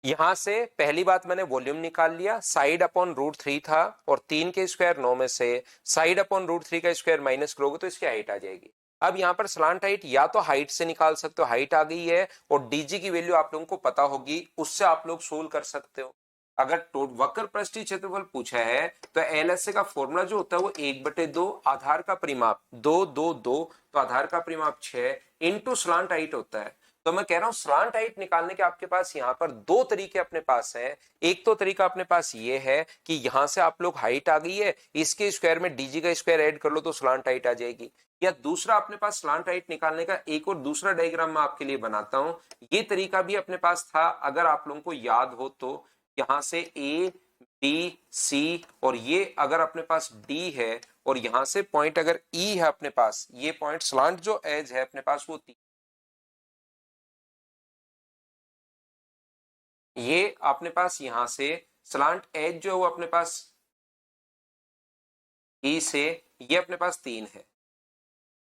यहां से पहली बात मैंने वॉल्यूम निकाल लिया, साइड अपॉन रूट 3 था और 3 के स्क्वायर 9 में से साइड अपॉन रूट 3 का स्क्वायर माइनस करोगे तो इसकी हाइट आ जाएगी. अब यहाँ पर स्लांट हाइट या तो हाइट से निकाल सकते हो, हाइट आ गई है, और डीजी की वैल्यू आप लोगों को पता होगी, उससे आप लोग सोल्व कर सकते हो. अगर वक्र पृष्ठीय क्षेत्रफल पूछा है तो एलएसए का फॉर्मूला जो होता है वो 1/2 आधार का परिमाप 2 तो आधार का परिमाप 6 इंटू स्लांट हाइट होता है. तो मैं कह रहा हूं स्लांट हाइट निकालने के आपके पास यहां पर 2 तरीके अपने पास हैं. एक तो तरीका अपने पास ये है कि यहां से आप लोग हाइट आ गई है, इसके स्क्वायर में डीजी का स्क्वायर ऐड कर लो तो स्लांट हाइट आ जाएगी. या दूसरा अपने पास स्लांट हाइट निकालने का एक और दूसरा डायग्राम मैं आपके लिए बनाता हूं. ये तरीका भी अपने पास था, अगर आप लोगों को याद हो तो. यहां से ए बी सी और ये अगर अपने पास डी है और यहां से पॉइंट अगर ई है अपने पास, ये पॉइंट स्लांट जो एज है अपने पास वो ये अपने पास यहां से स्लांट एज जो है वो अपने पास ई से ये अपने पास 3 है,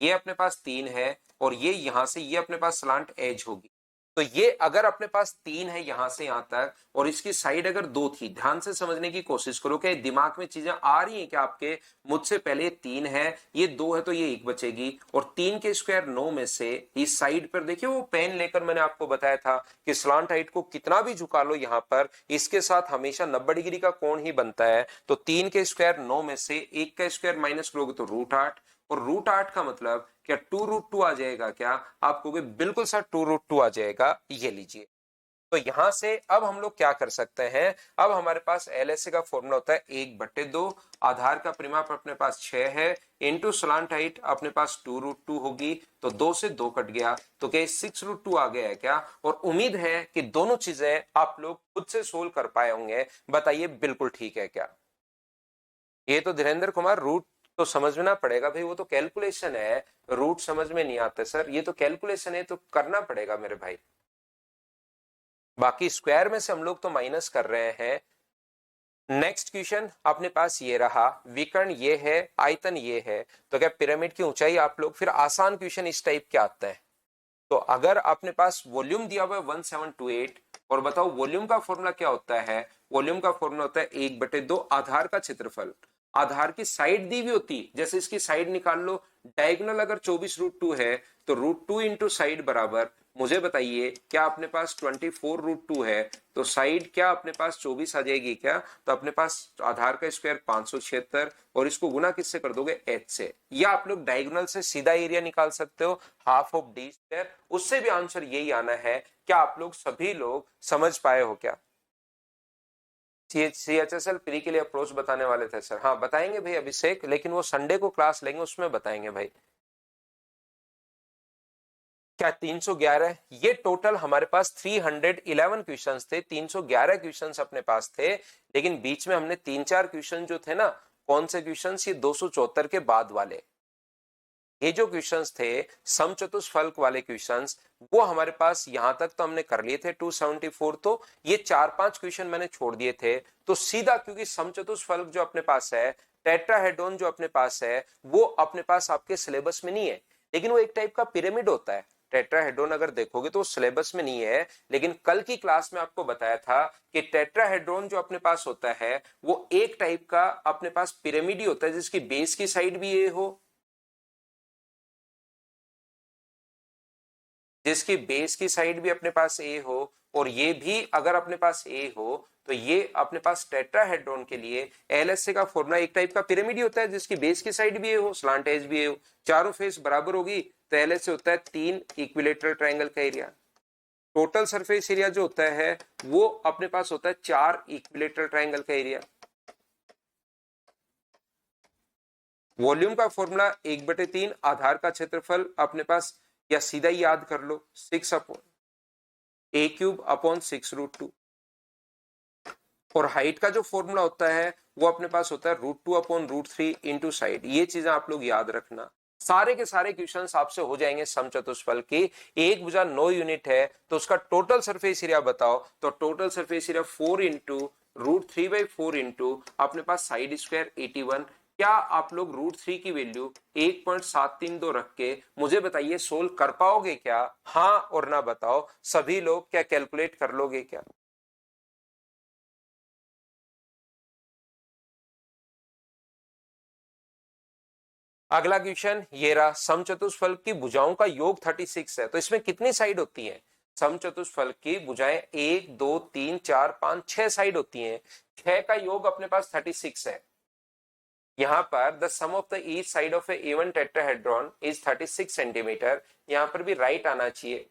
ये अपने पास 3 है और ये यहां से ये अपने पास स्लांट एज होगी. तो ये अगर अपने पास 3 है यहां से यहां तक और इसकी साइड अगर 2 थी, ध्यान से समझने की कोशिश करो कि दिमाग में चीजें आ रही हैं क्या आपके? मुझसे पहले 3 है, ये 2 है तो ये 1 बचेगी. और 3 के स्क्वायर 9 में से इस साइड पर देखिए वो पेन लेकर मैंने आपको बताया था कि स्लांट हाइट को कितना भी झुका लो यहां पर, इसके साथ हमेशा 90 डिग्री का कोण ही बनता है. तो 3 के स्क्वायर 9 में से 1 का स्क्वायर माइनस करोगे तो रूट 8, और रूट 8 का मतलब क्या 2√2 आ जाएगा क्या? आपको बिल्कुल सा 2√2 आ जाएगा. ये लीजिए. तो यहां से अब हम लोग क्या कर सकते हैं, अब हमारे पास एलएसए का फॉर्मूला होता है 1/2, आधार का परिमाप अपने पास 6 है इंटू स्लांट हाइट अपने पास 2√2 होगी, तो 2 से 2 कट गया तो क्या 6√2 आ गया है क्या? और उम्मीद है कि दोनों चीजें आप लोग खुद से सोल्व कर पाए होंगे. बताइए बिल्कुल ठीक है क्या? ये तो धीरेन्द्र कुमार रूट तो समझना पड़ेगा भाई, वो तो कैलकुलेशन है, रूट समझ में नहीं आते सर, ये तो कैलकुलेशन है तो करना पड़ेगा मेरे भाई. बाकी स्क्वायर में से हम लोग तो माइनस कर रहे हैं. नेक्स्ट क्वेश्चन अपने पास ये रहा, विकर्ण ये है, आयतन ये है, तो क्या पिरामिड की ऊंचाई आप लोग, फिर आसान क्वेश्चन इस टाइप के आते हैं. तो अगर अपने पास वॉल्यूम दिया हुआ है 1728 और बताओ वॉल्यूम का फॉर्मूला क्या होता है? वॉल्यूम का फॉर्मूला होता है 1/2 आधार का क्षेत्रफल. आधार की साइड दी हुई होती, जैसे इसकी साइड निकाल लो, डायगोनल अगर 24√2 है तो √2 इंटू साइड बराबर, मुझे बताइए क्या अपने पास 24√2 है तो साइड क्या अपने पास 24 आ जाएगी क्या? तो अपने पास आधार का स्क्वायर 576 और इसको गुना किससे कर दोगे? h से। या आप लोग डायगोनल से सीधा एरिया निकाल सकते हो, हाफ ऑफ डी स्क्वायर, उससे भी आंसर यही आना है। क्या आप लोग सभी लोग समझ पाए हो क्या? CHSL प्री के लिए अप्रोच बताने वाले थे सर। हाँ बताएंगे भाई अभिषेक, लेकिन वो संडे को क्लास लेंगे उसमें बताएंगे भाई। क्या 311? ये टोटल हमारे पास 311 क्वेश्चंस थे, 311 क्वेश्चंस अपने पास थे, लेकिन बीच में हमने 3-4 क्वेश्चन जो थे ना, कौन से क्वेश्चंस? ये 274 के बाद वाले, ये जो क्वेश्चंस थे समचतुष्फलक वाले क्वेश्चंस, वो हमारे पास यहां तक तो हमने कर लिए थे 274, तो ये 4-5 क्वेश्चन मैंने छोड़ दिए थे। तो सीधा, क्योंकि समचतुष्फलक जो अपने पास है, टेट्राहेड्रॉन जो अपने पास है, वो अपने पास आपके सिलेबस में नहीं है, लेकिन वो एक टाइप का पिरामिड होता है। टेट्राहेड्रॉन अगर देखोगे तो सिलेबस में नहीं है, लेकिन कल की क्लास में आपको बताया था कि टेट्राहेड्रॉन जो अपने पास होता है वो एक टाइप का अपने पास पिरामिड ही होता है, जिसकी बेस की साइड भी ये हो, जिसकी बेस की साइड भी अपने पास ए हो, और ये भी अगर अपने पास ए हो, तो ये अपने पास टेट्राहेड्रॉन के लिए एलएसए का फॉर्मूला एक टाइप का पिरामिड ही होता है, जिसकी बेस की साइड भी ए हो, स्लांट एज भी ए हो, चारों फेस बराबर होगी, तो एलएसए होता है 3 इक्विलेटरल ट्रायंगल का एरिया। टोटल सरफेस एरिया जो होता है वो अपने पास होता है 4 इक्विलेटरल ट्रायंगल का एरिया। वॉल्यूम का फॉर्मूला 1/3 आधार का क्षेत्रफल अपने पास, या सीधा ही याद कर लो 6/a³ अपॉन 6√2, और हाइट का जो फॉर्मूला होता है वो अपने पास होता है √2/√3 इंटू साइड। ये चीजें आप लोग याद रखना। सारे के सारे क्वेश्चंस आपसे हो जाएंगे समचतुष्फलक की। एक भुजा 9 यूनिट है तो उसका टोटल सरफेस एरिया बताओ, तो total surface area 4 into √3/4 into अपने पास साइड स्क्वायर 81। क्या आप लोग √3 की वैल्यू 1.732 रख के मुझे बताइए सोल्व कर पाओगे क्या? हाँ और ना बताओ सभी लोग, क्या कैलकुलेट कर लोगे क्या? अगला क्वेश्चन ये रहा, समचतुष्फलक की भुजाओं का योग 36 है, तो इसमें कितनी साइड होती है? समचतुष्फलक की भुजाएं 1 2 3 4 5 6 साइड होती हैं, 6 का योग अपने पास 36 है। यहाँ पर the sum of the each side of a even tetrahedron is 36 centimetre, यहाँ पर भी राइट आना चाहिए।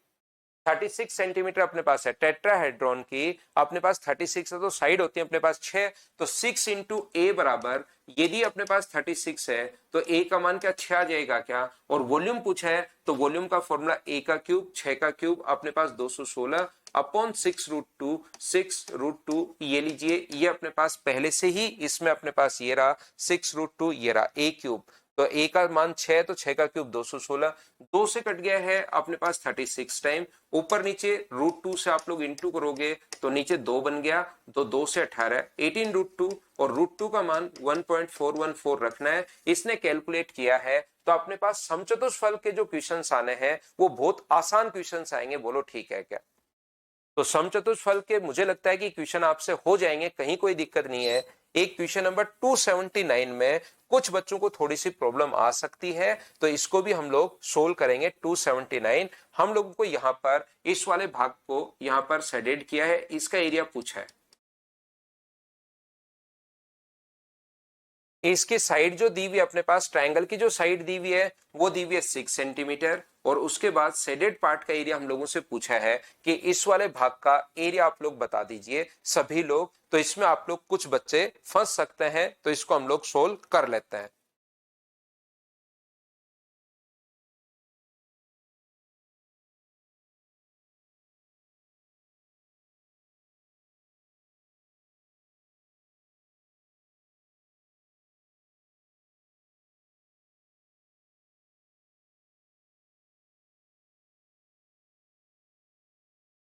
36 सेंटीमीटर अपने पास है, टेट्राहेड्रॉन की अपने पास 36 है, तो साइड होती है अपने पास 6, तो 6 इंटू ए बराबर, यदि अपने पास 36 है तो ए का मान क्या 6 आ जाएगा क्या? और वॉल्यूम पूछा है तो वॉल्यूम का फॉर्मूला ए का क्यूब 6 का क्यूब अपने पास 216 अपॉन 6√2, 6√2 ये लीजिए, ये अपने पास पहले से ही इसमें अपने पास ये रहा 6√2, ये रहा ए क्यूब, तो ए का मान 6, तो 6 का क्यूब 216, 2 से कट गया है अपने पास 36 टाइम, ऊपर नीचे √2 से आप लोग इंटू करोगे तो नीचे 2 बन गया, तो 2 से 18 18√2, और √2 का मान 1.414 रखना है। इसने कैलकुलेट किया है, तो अपने पास समचतुष्फलक के जो क्वेश्चंस आने हैं वो बहुत आसान क्वेश्चंस आएंगे, बोलो ठीक है क्या? तो समचतुष्फलक के मुझे लगता है कि क्वेश्चन आपसे हो जाएंगे, कहीं कोई दिक्कत नहीं है। एक क्वेश्चन नंबर 279 में कुछ बच्चों को थोड़ी सी प्रॉब्लम आ सकती है, तो इसको भी हम लोग सोल्व करेंगे। 279 हम लोगों को यहाँ पर इस वाले भाग को यहाँ पर शेडेड किया है, इसका एरिया पूछा है। इसकी साइड जो दी हुई है अपने पास, ट्रायंगल की जो साइड दी हुई है वो दी हुई है 6 सेंटीमीटर, और उसके बाद शेडेड पार्ट का एरिया हम लोगों से पूछा है कि इस वाले भाग का एरिया आप लोग बता दीजिए सभी लोग। तो इसमें आप लोग कुछ बच्चे फंस सकते हैं, तो इसको हम लोग सोल्व कर लेते हैं।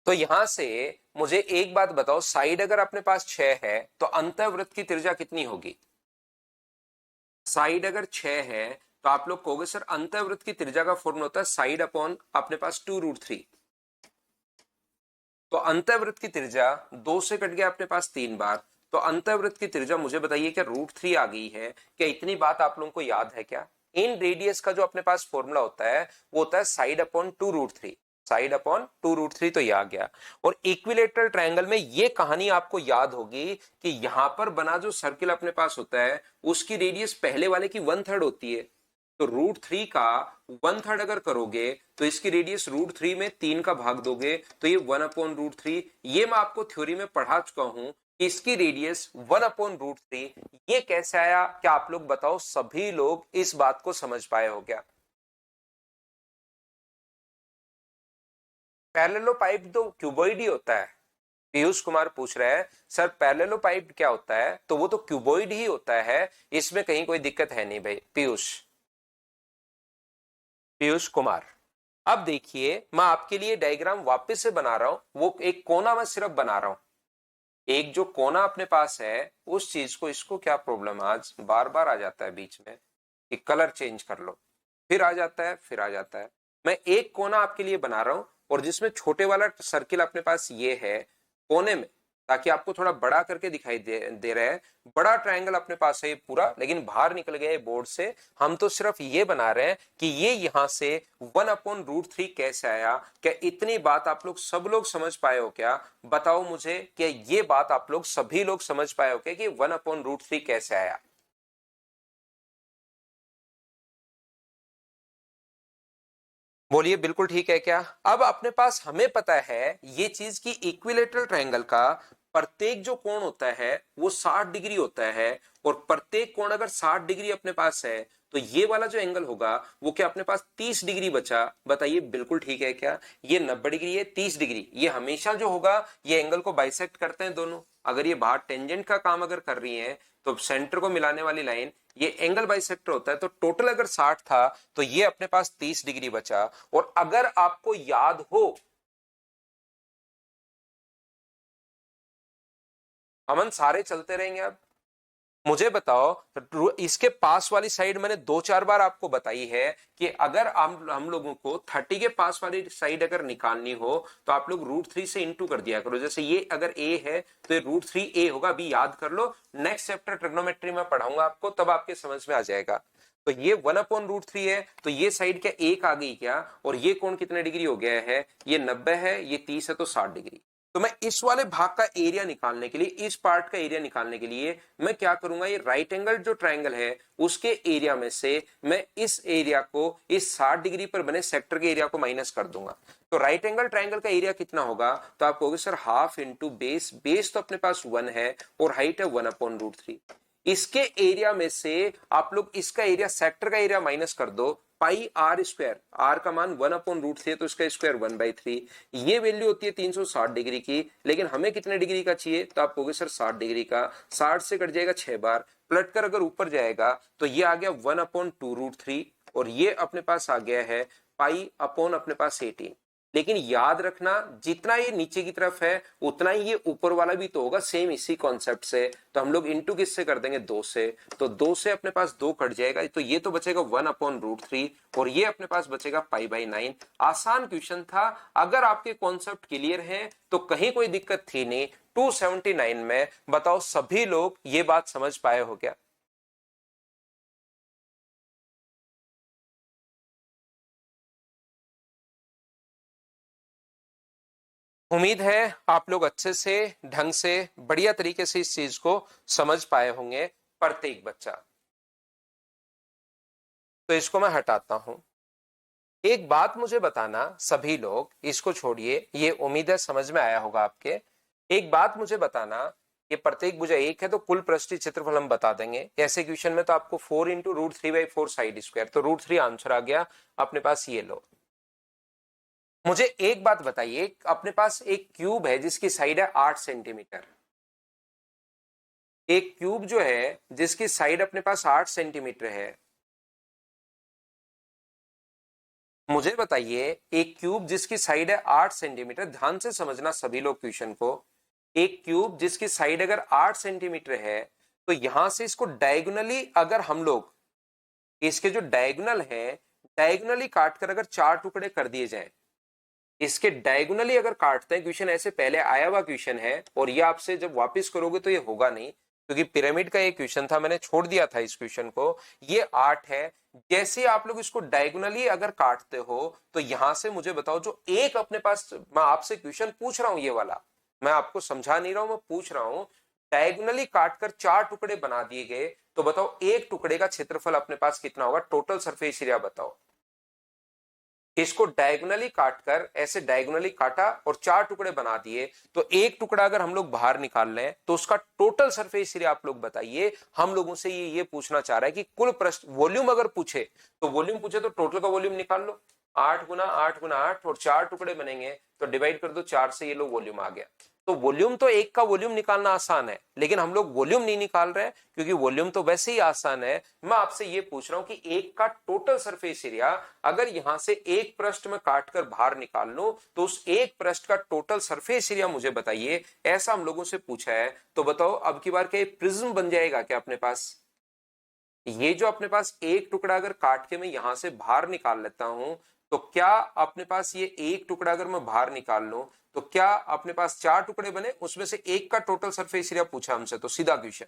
तो यहां से मुझे एक बात बताओ, साइड अगर अपने पास 6 है तो अंतःवृत्त की त्रिज्या कितनी होगी? साइड अगर 6 है तो आप लोग कहोगे सर अंतःवृत्त की त्रिज्या का फॉर्मूला होता है साइड अपॉन अपने पास 2√3। तो अंतःवृत्त की त्रिज्या 2 से कट गया अपने पास 3 बार, तो अंतःवृत्त की त्रिज्या मुझे बताइए क्या √3 आ गई है? क्या इतनी बात आप लोगों को याद है क्या? इन रेडियस का जो अपने पास फॉर्मूला होता है वो होता है साइड अपॉन 2√3, साइड अपॉन 2√3, तो ये आ गया। और इक्विलेटरल ट्रायंगल में ये कहानी आपको याद होगी कि यहां पर बना जो सर्किल अपने पास होता है उसकी रेडियस पहले वाले की 1/3 होती है। तो √3 का 1/3 अगर करोगे तो इसकी रेडियस √3 में 3 का भाग दोगे तो ये 1/√3। ये मैं आपको थ्योरी में पढ़ा चुका हूं कि इसकी रेडियस 1/√3। ये कैसे आया? क्या आप लोग बताओ, सभी लोग इस बात को समझ पाए हो क्या? पैरेललोपाइप तो क्यूबॉइड ही होता है। पीयूष कुमार पूछ रहे हैं सर पैरेललोपाइप क्या होता है? तो वो तो क्यूबॉइड ही होता है, इसमें कहीं कोई दिक्कत है नहीं भाई। पीयूष कुमार, अब देखिए मैं आपके लिए डायग्राम वापस से बना रहा हूं। वो एक कोना में सिर्फ बना रहा हूं, एक जो कोना अपने पास है उस चीज को, इसको क्या प्रॉब्लम आज बार बार आ जाता है बीच में कि कलर चेंज कर लो, फिर आ जाता है फिर आ जाता है। मैं एक कोना आपके लिए बना रहा हूं और जिसमें छोटे वाला सर्किल अपने पास ये है कोने में, ताकि आपको थोड़ा बड़ा करके दिखाई दे रहा है। बड़ा ट्रायंगल अपने पास है ये पूरा, लेकिन बाहर निकल गया है बोर्ड से। हम तो सिर्फ ये बना रहे हैं कि ये यहां से 1/√3 कैसे आया। क्या इतनी बात आप लोग सब लोग समझ पाए हो क्या? बताओ मुझे, क्या ये बात आप लोग सभी लोग समझ पाए हो क्या कि 1/√3 कैसे आया? बोलिए बिल्कुल ठीक है क्या? अब अपने पास हमें पता है ये चीज की इक्विलेटरल ट्रायंगल का प्रत्येक जो कोण होता है वो 60 डिग्री होता है। और प्रत्येक कोण अगर 60 डिग्री अपने पास है तो ये वाला जो एंगल होगा वो क्या अपने पास 30 डिग्री बचा? बताइए बिल्कुल ठीक है क्या? ये 90 डिग्री है, 30 डिग्री, ये हमेशा जो होगा ये एंगल को बाइसेक्ट करते हैं दोनों। अगर ये बाहर टेंजेंट का काम अगर कर रही है तो सेंटर को मिलाने वाली लाइन ये एंगल बाइसेक्टर होता है। तो टोटल अगर 60 था तो ये अपने पास 30 डिग्री बचा। और अगर आपको याद हो, अमन सारे चलते रहेंगे अब। मुझे बताओ, इसके पास वाली साइड मैंने 2-4 बार आपको बताई है कि अगर हम लोगों को 30 के पास वाली साइड अगर निकालनी हो तो आप लोग √3 से इंटू कर दिया करो। जैसे ये अगर a है तो ये √3a होगा। अभी याद कर लो, नेक्स्ट चैप्टर ट्रिग्नोमेट्री में पढ़ाऊंगा आपको, तब आपके समझ में आ जाएगा। तो ये 1/√3 है, तो ये साइड क्या एक आ गई क्या? और ये कोण कितने डिग्री हो गया है? ये 90 है, ये 30 है, तो 60 डिग्री। तो मैं इस वाले भाग का एरिया निकालने के लिए, इस पार्ट का एरिया निकालने के लिए मैं क्या करूंगा, ये राइट एंगल जो ट्रायंगल है उसके एरिया में से मैं इस एरिया को, इस 60 डिग्री पर बने सेक्टर के एरिया को माइनस कर दूंगा। तो राइट एंगल ट्रायंगल का एरिया कितना होगा? तो आप कहोगे sir half into base, base तो अपने पास 1 है और हाइट है 1/√3। इसके एरिया में से आप लोग इसका एरिया, सेक्टर का एरिया माइनस कर दो, पाई आर स्क्वायर, आर का मान 1/√3 तो इसका स्क्वायर 1/3। ये वैल्यू होती है 360 डिग्री की, लेकिन हमें कितने डिग्री का चाहिए? तो आप कहोगे सर 60 डिग्री का। 60 से कट जाएगा 6 बार, पलट कर अगर ऊपर जाएगा तो ये आ गया 1/2√3 और ये अपने पास आ गया है पाई अपॉन अपने पास 18। लेकिन याद रखना, जितना ये नीचे की तरफ है उतना ही ये ऊपर वाला भी तो होगा, सेम इसी कॉन्सेप्ट से। तो हम लोग इंटू किससे कर देंगे? 2 से। तो 2 से अपने पास 2 कट जाएगा, तो ये तो बचेगा 1/√3 और ये अपने पास बचेगा π/9। आसान क्वेश्चन था। अगर आपके कॉन्सेप्ट क्लियर है तो कहीं कोई दिक्कत थी नहीं। 279 में बताओ सभी लोग ये बात समझ पाए हो क्या? उम्मीद है आप लोग अच्छे से, ढंग से, बढ़िया तरीके से इस चीज को समझ पाए होंगे, प्रत्येक बच्चा। तो इसको मैं हटाता हूं। एक बात मुझे बताना सभी लोग, इसको छोड़िए, ये उम्मीद है समझ में आया होगा आपके। एक बात मुझे बताना, ये प्रत्येक भुजा एक है तो कुल पृष्ठीय क्षेत्रफल हम बता देंगे। ऐसे क्वेश्चन में तो आपको 4 इंटू √3/4 साइड स्क्वायर, तो √3 आंसर आ गया अपने पास। ये लो, मुझे एक बात बताइए, अपने पास एक क्यूब है जिसकी साइड है 8 सेंटीमीटर। एक क्यूब जो है जिसकी साइड अपने पास 8 सेंटीमीटर है, मुझे बताइए एक क्यूब जिसकी साइड है 8 सेंटीमीटर, ध्यान से समझना सभी लोग क्वेश्चन को। एक क्यूब जिसकी साइड अगर 8 सेंटीमीटर है तो यहां से इसको डायगोनली अगर हम लोग इसके जो डायगोनल है, डायगोनली काटकर अगर 4 टुकड़े कर दिए जाए, इसके डायगोनली अगर काटते हैं, क्वेश्चन ऐसे पहले आया हुआ क्वेश्चन है और ये आपसे जब वापस करोगे तो ये होगा नहीं, क्योंकि पिरामिड का एक क्वेश्चन था, मैंने छोड़ दिया था इस क्वेश्चन को। ये 8 है। जैसे आप लोग इसको डायगोनली अगर काटते हो तो यहां से मुझे बताओ, जो एक अपने पास, मैं आपसे क्वेश्चन पूछ रहा हूं ये वाला, मैं आपको समझा नहीं रहा हूं, मैं पूछ रहा हूं, डायगोनली काटकर 4 टुकड़े बना दिए गए, तो बताओ एक टुकड़े का क्षेत्रफल अपने पास कितना होगा, टोटल सरफेस एरिया बताओ। इसको डायगोनली काटकर, ऐसे डायगोनली काटा और 4 टुकड़े बना दिए, तो एक टुकड़ा अगर हम लोग बाहर निकाल लें तो उसका टोटल सरफेस एरिया आप लोग बताइए। हम लोगों से ये पूछना चाह रहा है कि कुल पृष्ठ वॉल्यूम अगर पूछे तो वॉल्यूम पूछे तो टोटल का वॉल्यूम निकाल लो, 8 गुना 8 गुना 8, और 4 टुकड़े बनेंगे तो डिवाइड कर दो 4 से, ये लो वॉल्यूम आ गया। तो वॉल्यूम तो एक का वॉल्यूम निकालना आसान है, लेकिन हम लोग वॉल्यूम नहीं निकाल रहे क्योंकि वॉल्यूम तो वैसे ही आसान है। मैं आपसे ये पूछ रहा हूं कि एक का टोटल सरफेस एरिया अगर यहां से एक पृष्ठ में काटकर बाहर निकाल लो तो उस एक पृष्ठ का टोटल सरफेस एरिया मुझे बताइए, ऐसा हम लोगों से पूछा है। तो बताओ अब की बार क्या प्रिज्म बन जाएगा क्या अपने पास? ये जो अपने पास एक टुकड़ा अगर काट के मैं यहां से बाहर निकाल लेता हूं, तो क्या अपने पास ये एक टुकड़ा अगर मैं बाहर निकाल लूं तो क्या अपने पास 4 टुकड़े बने, उसमें से एक का टोटल सरफेस एरिया पूछा हमसे, तो सीधा क्वेश्चन,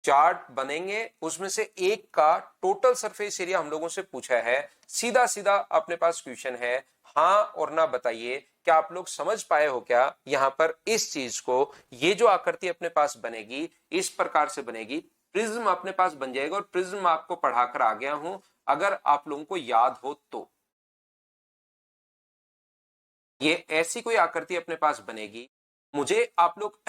4 बनेंगे उसमें से एक का टोटल सरफेस एरिया हम लोगों से पूछा है, सीधा सीधा अपने पास क्वेश्चन है। हाँ और ना बताइए, क्या आप लोग समझ पाए हो क्या यहां पर इस चीज को? ये जो आकृति अपने पास बनेगी इस प्रकार से बनेगी, प्रिज्म अपने पास बन जाएगा, और प्रिज्म आपको पढ़ाकर आ गया हूं, अगर आप लोगों को याद हो तो। ये ऐसी कोई आकृति अपने पास बनेगी। मुझे आप लोग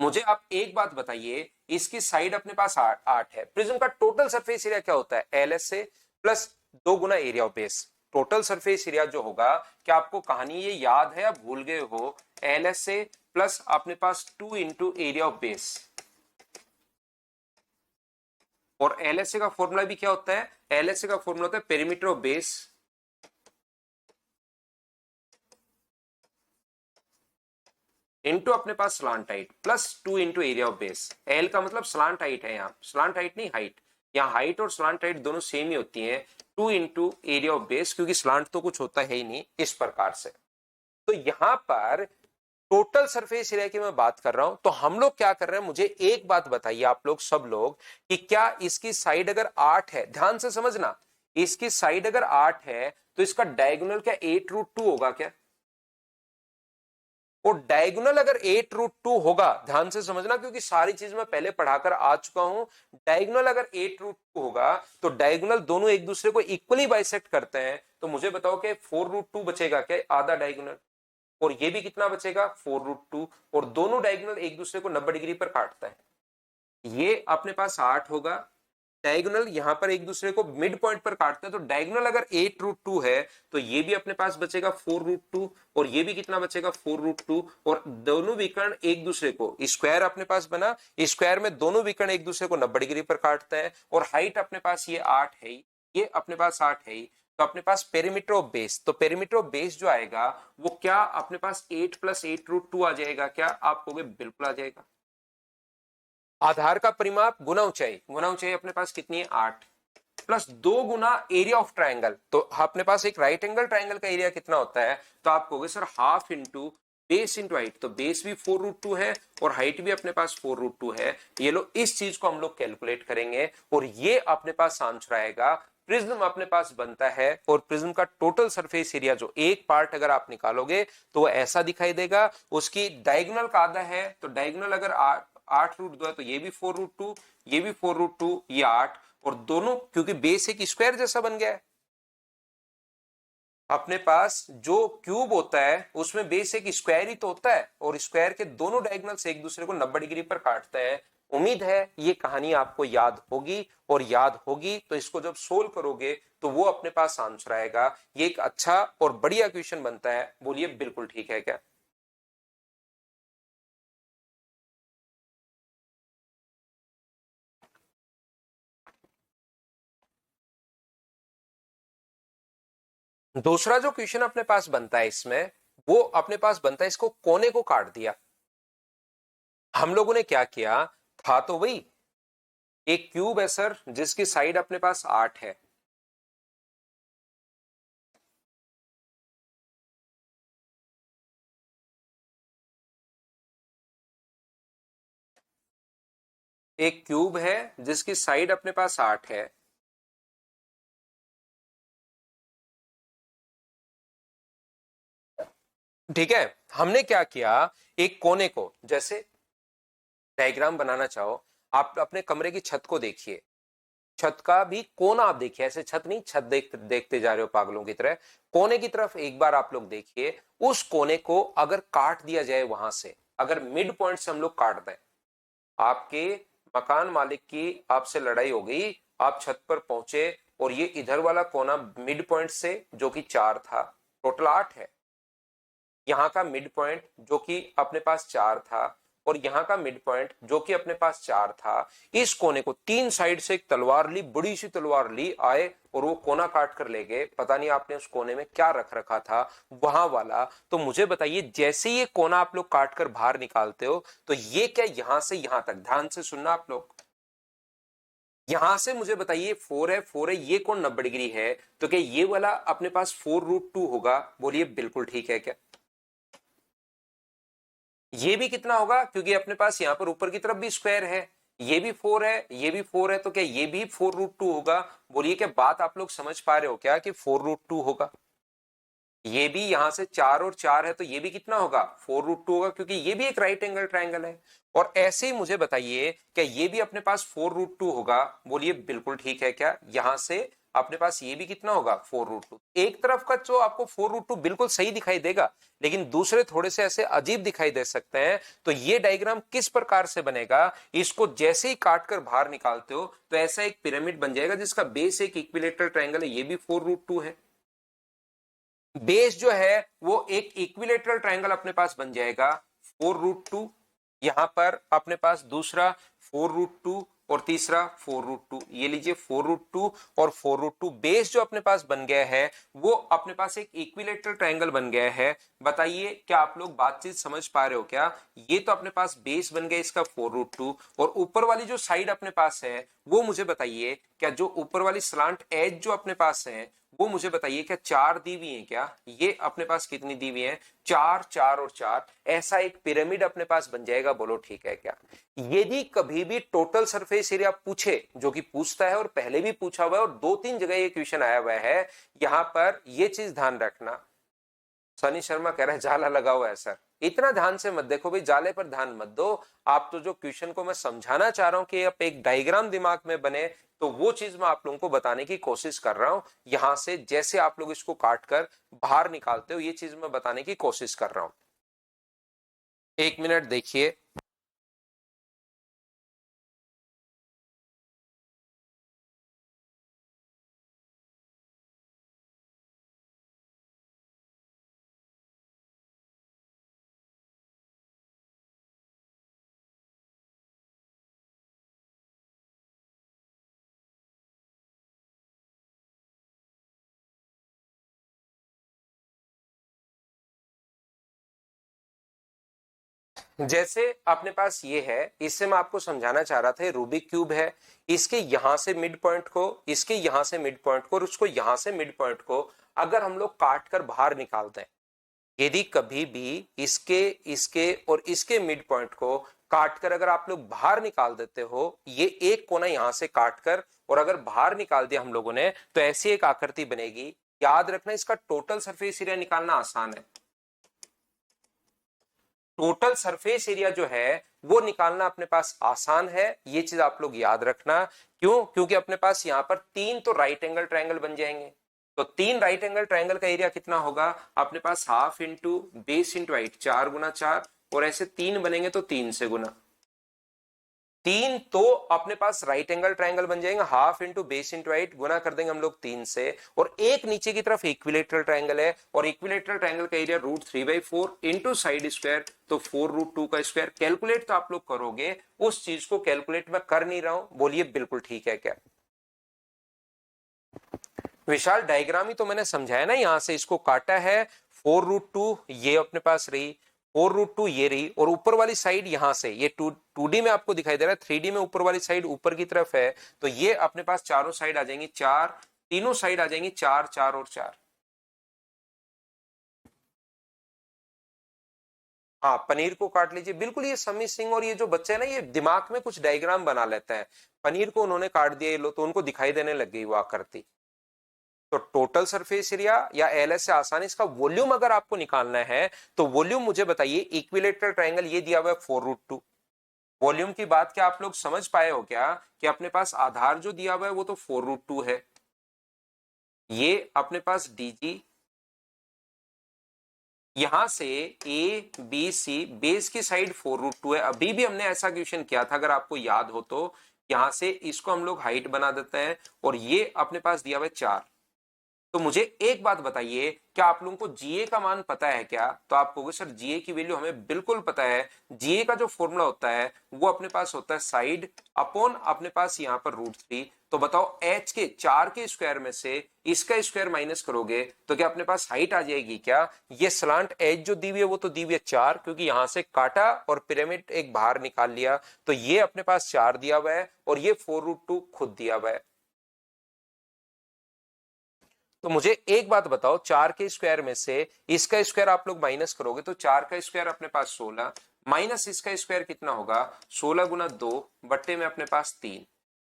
मुझे आप एक बात बताइए, इसकी साइड अपने पास 8 है, प्रिज्म का टोटल सरफेस एरिया क्या होता है, L S A plus 2 Guna area of base. Total surface area जो होगा, क्या आपको कहानी ये याद है या भूल गए हो? एल एस ए प्लस अपने पास 2 इंटू एरिया ऑफ बेस, और एल एस ए का फॉर्मूला भी क्या होता है, एल एस ए का फॉर्मूला होता है पेरीमीटर ऑफ बेस इनटू अपने पास slant height plus 2 into area of base. L का मतलब स्लांट हाइट है, यहाँ स्लांट हाइट नहीं हाइट, यहाँ हाइट और स्लांट हाइट दोनों सेम ही होती हैं, 2 इंटू एरिया ऑफ बेस, क्योंकि स्लांट तो कुछ होता है ही नहीं, इस प्रकार से। तो यहां पर टोटल सरफेस एरिया की मैं बात कर रहा हूं, तो हम लोग क्या कर रहे हैं, मुझे एक बात बताइए आप लोग सब लोग, कि क्या इसकी साइड अगर 8 है, ध्यान से समझना, इसकी साइड अगर 8 है तो इसका डायगोनल क्या 8√2 होगा क्या? और डायगोनल अगर 8√2 होगा, ध्यान से समझना क्योंकि सारी चीज मैं पहले पढ़ाकर आ चुका हूं, डायगोनल अगर 8√2 होगा तो डायगोनल दोनों एक दूसरे को इक्वली बाइसेक्ट करते हैं, तो मुझे बताओ कि 4√2 बचेगा क्या, आधा डायगोनल, और ये भी कितना बचेगा 4√2, और दोनों डायगोनल एक दूसरे को 90 डिग्री पर काटता है। ये अपने पास 8 होगा, डायगोनल यहां पर एक दूसरे को मिड पॉइंट पर काटते हैं, तो डायगोनल अगर 8√2 है तो ये भी अपने पास बचेगा 4√2, और ये भी कितना बचेगा 4√2, और दोनों विकर्ण एक दूसरे को, स्क्वायर अपने पास बना, स्क्वायर में दोनों विकर्ण एक दूसरे को 90 डिग्री पर काटता है, और हाइट अपने पास ये 8 है, ये अपने पास 8 है, तो अपने पास पेरीमीटर ऑफ बेस, तो पेरीमीटर ऑफ बेस जो आएगा वो क्या अपने पास 8 प्लस 8√2 आ जाएगा क्या? आप कहोगे बिल्कुल आ जाएगा। आधार का परिमाप गुना ऊंचाई, गुना ऊंचाई अपने पास कितनी है 8, plus 2 Guna area of triangle, तो अपने पास एक राइट एंगल ट्राइंगल का एरिया कितना होता है, तो आप कहोगे sir half into base into height, तो बेस भी 4√2 है और हाइट भी अपने पास 4√2 है। ये लो, इस चीज को हम लोग कैलकुलेट करेंगे और ये अपने पास आंसर आएगा। प्रिज्म अपने पास बनता है और प्रिज्म का टोटल सरफेस एरिया जो एक पार्ट अगर आप निकालोगे तो वो ऐसा दिखाई देगा। उसकी डायगोनल का आधा है, तो डायगोनल अगर 8√2 है तो ये भी 4√2, ये भी 4√2, ये 8, और दोनों क्योंकि बेस एक स्क्वायर जैसा बन गया है, अपने पास जो क्यूब होता है उसमें बेस एक स्क्वायर ही तो होता है, और स्क्वायर के दोनों डायगोनल्स एक दूसरे को 90 डिग्री पर काटते हैं। उम्मीद है ये कहानी आपको याद होगी, और याद होगी तो इसको जब सोल्व करोगे तो वो अपने पास आंसर आएगा। ये एक अच्छा और बढ़िया क्वेश्चन बनता है, बोलिए बिल्कुल ठीक है क्या? दूसरा जो क्वेश्चन अपने पास बनता है इसमें, वो अपने पास बनता है, इसको कोने को काट दिया। हम लोगों ने क्या किया था, तो वही एक क्यूब है सर जिसकी साइड अपने पास 8 है, एक क्यूब है जिसकी साइड अपने पास 8 है, ठीक है। हमने क्या किया, एक कोने को, जैसे डायग्राम बनाना चाहो, आप अपने कमरे की छत को देखिए, छत का भी कोना आप देखिए, ऐसे छत नहीं, छत देखते जा रहे हो पागलों की तरह, कोने की तरफ एक बार आप लोग देखिए। उस कोने को अगर काट दिया जाए वहां से, अगर मिड पॉइंट से हम लोग काट दें, आपके मकान मालिक की आपसे लड़ाई हो गई, आप छत पर पहुंचे और ये इधर वाला कोना मिड पॉइंट से जो कि 4 था, टोटल 8 है, यहाँ का मिड पॉइंट जो कि अपने पास 4 था और यहाँ का मिड पॉइंट जो कि अपने पास 4 था, इस कोने को तीन साइड से एक तलवार ली, बड़ी सी तलवार ली, आए और वो कोना काट कर ले गए। पता नहीं आपने उस कोने में क्या रख रखा था वहां वाला। तो मुझे बताइए, जैसे ये कोना आप लोग काट कर बाहर निकालते हो, तो ये क्या यहां से यहां तक, ध्यान से सुनना आप लोग, यहां से मुझे बताइए 4 है, 4 है, ये कौन 90 डिग्री है, तो क्या ये वाला अपने पास 4√2 होगा? बोलिए बिल्कुल ठीक है क्या? ये भी कितना होगा, क्योंकि अपने पास यहां पर ऊपर की तरफ भी स्क्वायर है, ये भी 4 है, ये भी 4 है, तो क्या ये भी 4√2 होगा? बोलिए क्या बात आप लोग समझ पा रहे हो क्या कि 4√2 होगा? ये भी यहां से 4 और 4 है, तो ये भी कितना होगा, 4√2 होगा, क्योंकि ये भी एक राइट एंगल ट्राइंगल है। और ऐसे ही मुझे बताइए, क्या ये भी अपने पास 4√2 होगा? बोलिए बिल्कुल ठीक है क्या? यहां से अपने पास ये भी कितना होगा, 4√2। एक तरफ का जो आपको 4√2 बिल्कुल सही दिखाई देगा, लेकिन दूसरे थोड़े से ऐसे अजीब दिखाई दे सकते हैं। तो ये डायग्राम किस प्रकार से बनेगा, इसको जैसे ही काट कर बाहर निकालते हो तो ऐसा एक पिरामिड बन जाएगा जिसका बेस एक इक्विलेटरल ट्राइंगल है, ये भी 4√2 है। बेस जो है वो एक इक्विलेटरल ट्रायंगल अपने पास बन जाएगा, 4√2, यहां पर अपने पास दूसरा 4√2 और तीसरा 4√2, ये लीजिए 4√2 और 4√2, बेस जो अपने पास बन गया है वो अपने पास एक इक्विलेटरल ट्रायंगल बन गया है। बताइए क्या आप लोग बातचीत समझ पा रहे हो क्या? ये तो अपने पास बेस बन गया इसका 4√2, और ऊपर वाली जो साइड अपने पास है वो मुझे बताइए, क्या जो ऊपर वाली स्लांट एज जो अपने पास है वो मुझे बताइए, क्या 4 दी हुई है क्या? ये अपने पास कितनी दी हुई है, 4, 4 और 4, ऐसा एक पिरामिड अपने पास बन जाएगा। बोलो ठीक है क्या? यदि कभी भी टोटल सरफेस एरिया पूछे, जो कि पूछता है और पहले भी पूछा हुआ है और 2-3 जगह ये क्वेश्चन आया हुआ है, यहां पर ये चीज ध्यान रखना। सनी शर्मा कह रहा है जाला लगा हुआ है सर, इतना ध्यान से मत देखो भाई, जाले पर ध्यान मत दो। आप तो जो क्वेश्चन को मैं समझाना चाह रहा हूं कि आप एक डायग्राम दिमाग में बने, तो वो चीज मैं आप लोगों को बताने की कोशिश कर रहा हूं। यहां से जैसे आप लोग इसको काट कर बाहर निकालते हो, ये चीज मैं बताने की कोशिश कर रहा हूं। एक मिनट देखिए। जैसे अपने पास ये है, इससे मैं आपको समझाना चाह रहा था, रूबिक क्यूब है, इसके यहां से मिड पॉइंट को, इसके यहां से मिड पॉइंट को और उसको यहां से मिड पॉइंट को अगर हम लोग काट कर बाहर निकाल दें, यदि कभी भी इसके इसके और इसके मिड पॉइंट को काट कर अगर आप लोग बाहर निकाल देते हो, ये एक कोना यहां से काट कर और अगर बाहर निकाल दिया हम लोगों ने, तो ऐसी एक आकृति बनेगी। याद रखना, इसका टोटल सरफेस एरिया निकालना आसान है। टोटल सरफेस एरिया जो है वो निकालना अपने पास आसान है, ये चीज आप लोग याद रखना। क्यों? क्योंकि अपने पास यहां पर 3 तो राइट एंगल ट्रायंगल बन जाएंगे, तो 3 राइट एंगल ट्रायंगल का एरिया कितना होगा अपने पास, half into base into height, 4 गुना 4, और ऐसे 3 बनेंगे तो 3 से गुना, 3 तो अपने पास राइट एंगल ट्रायंगल बन जाएंगे, half into base into height, गुना कर देंगे हम लोग 3 से, और एक नीचे की तरफ इक्विलेटरल ट्रायंगल है, और इक्विलेटरल ट्रायंगल का एरिया √3/4 इंटू साइड स्क्वायर, तो 4√2 का स्क्वायर। कैलकुलेट तो आप लोग करोगे, उस चीज को कैलकुलेट मैं कर नहीं रहा हूं। बोलिए बिल्कुल ठीक है क्या? विशाल डायग्राम ही तो मैंने समझाया ना, यहां से इसको काटा है, 4√2 ये अपने पास रही, 4√2 ये रही, और ऊपर वाली साइड यहां से, ये 2D में आपको दिखाई दे रहा है, 3D में ऊपर वाली साइड ऊपर की तरफ है, तो ये अपने पास चारों साइड आ जाएंगी 4, तीनों साइड आ जाएंगी 4, 4 और 4। हाँ, पनीर को काट लीजिए, बिल्कुल। ये समी सिंह और ये जो बच्चे हैं ना, ये दिमाग में कुछ डायग्राम बना लेते हैं। पनीर को उन्होंने काट दिया, ये लो, तो उनको दिखाई देने लग गई वो आकृति। तो टोटल सरफेस एरिया या एलएस से आसानी इसका वॉल्यूम अगर आपको निकालना है, तो वॉल्यूम मुझे बताइए। इक्विलेटरल ट्रायंगल ये दिया हुआ है 4√2। वॉल्यूम की बात क्या आप लोग समझ पाए हो क्या, कि अपने पास आधार जो दिया हुआ है वो तो 4√2 है। ये अपने पास डीजी, यहां से ए बी सी, बेस की साइड 4√2 है। अभी भी हमने ऐसा क्वेश्चन किया था, अगर आपको याद हो तो। यहां से इसको हम लोग हाइट बना देते हैं, और ये अपने पास दिया हुआ है 4। तो मुझे एक बात बताइए, क्या आप लोगों को जीए का मान पता है क्या? तो आप कहोगे सर जीए की वैल्यू हमें बिल्कुल पता है। जीए का जो फॉर्मूला होता है वो अपने पास होता है साइड अपॉन अपने पास यहां पर √3। तो बताओ, एच के 4 के स्क्वायर में से इसका स्क्वायर माइनस करोगे तो क्या अपने पास हाइट आ जाएगी क्या? ये स्लांट एज जो दी हुई है वो तो दी हुई है 4, क्योंकि यहां से काटा और पिरामिड एक बाहर निकाल लिया, तो ये अपने पास 4 दिया हुआ है, और ये 4√2 खुद दिया हुआ है। तो मुझे एक बात बताओ, 4 के स्क्वायर में से इसका स्क्वायर आप लोग माइनस करोगे तो 4 का स्क्वायर अपने पास 16, माइनस इसका स्क्वायर कितना होगा? 16 गुना 2 बट्टे में अपने पास 3,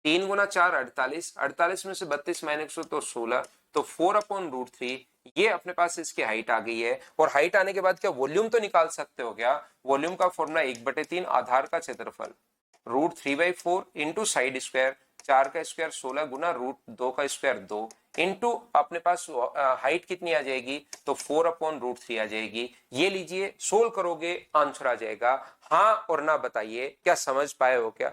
3 गुना 4 48, 48 में से 32 माइनस तो 16, तो 4/√3। ये अपने पास इसकी हाइट आ गई है। और हाइट आने के बाद क्या वॉल्यूम तो निकाल सकते हो क्या? वॉल्यूम का फॉर्मूला 1/3 आधार का क्षेत्रफल √3/4 इंटू साइड स्क्वायर, 4 का स्क्वायर 16 गुना √2 का स्क्वायर 2 इंटू अपने पास हाइट कितनी आ जाएगी? तो 4/√3 आ जाएगी। ये लीजिए, सोल्व करोगे आंसर आ जाएगा। हाँ और ना बताइए, क्या समझ पाए हो क्या?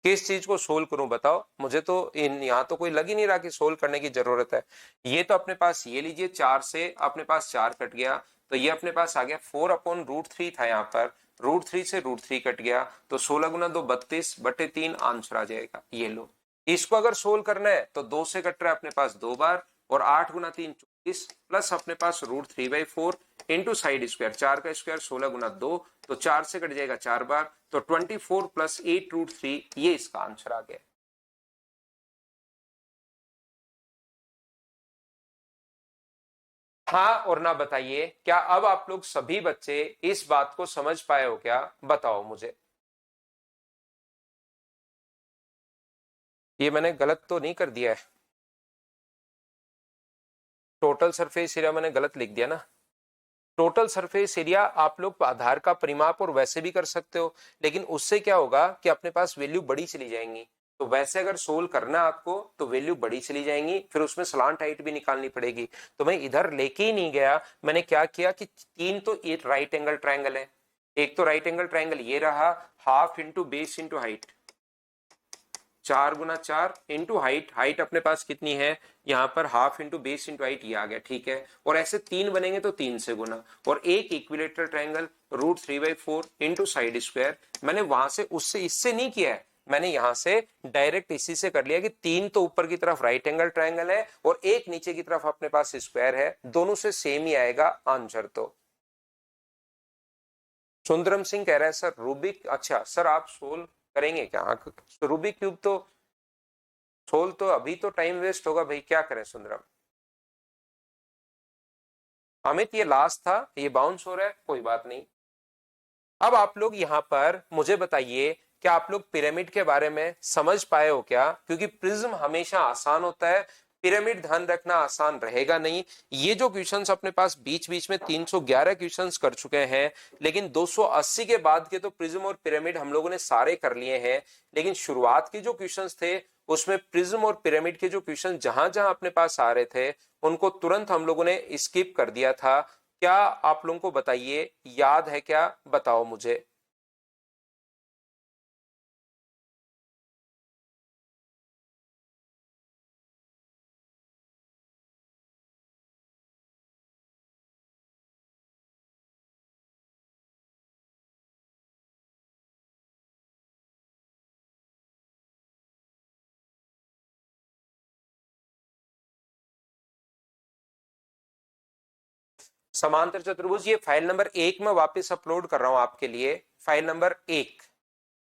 किस चीज को सोल्व करूं बताओ मुझे। तो इन यहाँ तो कोई लग ही नहीं रहा कि सोल्व करने की जरूरत है। ये तो अपने पास, ये लीजिए, 4 से अपने पास 4 कट गया, तो ये अपने पास आ गया 4/√3 था यहाँ पर, √3 से √3 कट गया, तो 16 गुना 2 32/3 आंसर आ जाएगा। ये लो, इसको अगर सोल्व करना है तो 2 से कट रहा है अपने पास 2 बार, और 8 गुना 3 24, प्लस अपने पास √3/4 इंटू साइड स्क्वायर, 4 का स्क्वायर 16 गुना 2, तो 4 से कट जाएगा 4 बार, तो 24 प्लस 8√3, ये इसका आंसर आ गया। हाँ और ना बताइए, क्या अब आप लोग सभी बच्चे इस बात को समझ पाए हो क्या? बताओ मुझे। ये मैंने गलत तो नहीं कर दिया है? टोटल सरफेस एरिया मैंने गलत लिख दिया ना? टोटल सरफेस एरिया आप लोग आधार का परिमाप और वैसे भी कर सकते हो, लेकिन उससे क्या होगा कि अपने पास वैल्यू बड़ी चली जाएंगी। तो वैसे अगर सोल्व करना आपको तो वैल्यू बड़ी चली जाएंगी, फिर उसमें स्लांट हाइट भी निकालनी पड़ेगी। तो मैं इधर लेके ही नहीं गया। मैंने क्या किया कि 3 तो ये राइट एंगल ट्रायंगल है, एक तो राइट एंगल ट्रायंगल ये रहा, half into base into height, 4 गुना 4 इंटू हाइट, हाइट अपने पास कितनी है यहाँ पर, half into base into height, ये आ गया, ठीक है। और ऐसे 3 बनेंगे तो 3 से गुना, और एक equilateral triangle √3/4 into side square. मैंने वहां से उससे इससे नहीं किया है, मैंने यहां से डायरेक्ट इसी से कर लिया कि 3 तो ऊपर की तरफ राइट एंगल ट्रायंगल है, और एक नीचे की तरफ अपने पास स्क्वायर है, दोनों से सेम ही आएगा आंसर। तो सुंदरम सिंह कह रहा है सर रूबिक, अच्छा सर आप सोल्व करेंगे क्या? रूबिक क्यूब तो सोल्व, तो अभी तो टाइम वेस्ट होगा भाई, क्या करें सुंदरम। अमित ये लास्ट था, ये बाउंस हो रहा है, कोई बात नहीं। अब आप लोग यहाँ पर मुझे बताइए, क्या आप लोग पिरामिड के बारे में समझ पाए हो क्या? क्योंकि प्रिज्म हमेशा आसान होता है, पिरामिड ध्यान रखना आसान रहेगा नहीं। ये जो क्वेश्चंस अपने पास बीच बीच में 311 क्वेश्चंस कर चुके हैं, लेकिन 280 के बाद के तो प्रिज्म और पिरामिड हम लोगों ने सारे कर लिए हैं। लेकिन शुरुआत के जो क्वेश्चंस थे उसमें प्रिज्म और पिरामिड के जो क्वेश्चन जहां जहां अपने पास आ रहे थे उनको तुरंत हम लोगों ने स्किप कर दिया था। क्या आप लोगों को बताइए, याद है क्या? बताओ मुझे। समांतर चतुर्भुज, ये फाइल नंबर 1 में वापस अपलोड कर रहा हूं आपके लिए। File number 1।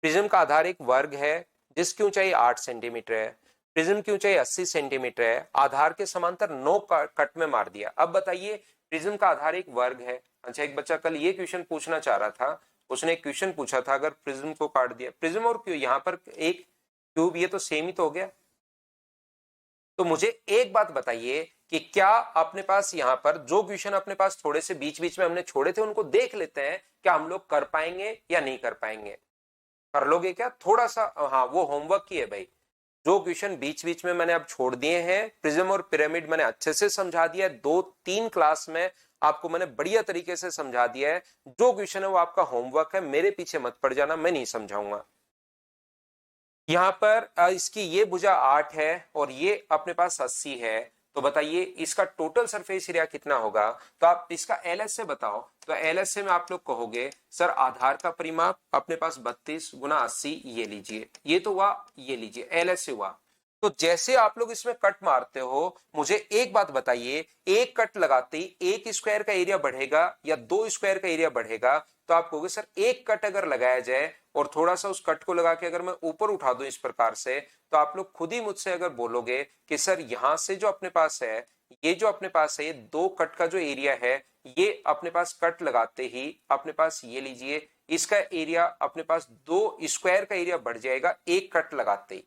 प्रिज्म का आधार एक वर्ग है जिसकी ऊंचाई 8 सेंटीमीटर है, प्रिज्म की ऊंचाई 80 सेंटीमीटर है, आधार के समांतर 9 कट में मार दिया। अब बताइए, प्रिज्म का आधार एक वर्ग है, अच्छा, एक बच्चा कल ये क्वेश्चन पूछना चाह रहा था, उसने एक क्वेश्चन पूछा था, अगर प्रिज्म को काट दिया, प्रिज्म और क्यों यहाँ पर एक क्यूब, ये तो सेम ही तो हो गया। तो मुझे एक बात बताइए कि क्या अपने पास यहाँ पर जो क्वेश्चन अपने पास थोड़े से बीच बीच में हमने छोड़े थे, उनको देख लेते हैं क्या हम लोग कर पाएंगे या नहीं कर पाएंगे। कर लोगे क्या थोड़ा सा? हाँ, वो होमवर्क की है भाई। जो क्वेश्चन बीच बीच में मैंने अब छोड़ दिए हैं, प्रिज्म और पिरामिड मैंने अच्छे से समझा दिया है, 2-3 क्लास में आपको मैंने बढ़िया तरीके से समझा दिया है। जो क्वेश्चन है वो आपका होमवर्क है, मेरे पीछे मत पड़ जाना, मैं नहीं समझाऊंगा। यहां पर इसकी ये भुजा 8 है और ये अपने पास 80 है, तो बताइए इसका टोटल सरफेस एरिया कितना होगा। तो आप इसका एलएस से बताओ। तो एलएस से में आप लोग कहोगे सर आधार का परिमाप अपने पास 32 गुना 80, ये लीजिए, ये तो हुआ, ये लीजिए एलएस से हुआ। तो जैसे आप लोग इसमें कट मारते हो, मुझे एक बात बताइए, एक कट लगाते ही एक स्क्वायर का एरिया बढ़ेगा या 2 स्क्वायर का एरिया बढ़ेगा? तो आप कहोगे सर एक कट अगर लगाया जाए और थोड़ा सा उस कट को लगा के अगर मैं ऊपर उठा दूं इस प्रकार से, तो आप लोग खुद ही मुझसे अगर बोलोगे कि सर यहां से जो अपने पास है, ये जो अपने पास है, ये 2 कट का जो एरिया है, ये अपने पास कट लगाते ही अपने पास ये लीजिए, इसका एरिया अपने पास 2 स्क्वायर का एरिया बढ़ जाएगा एक कट लगाते ही,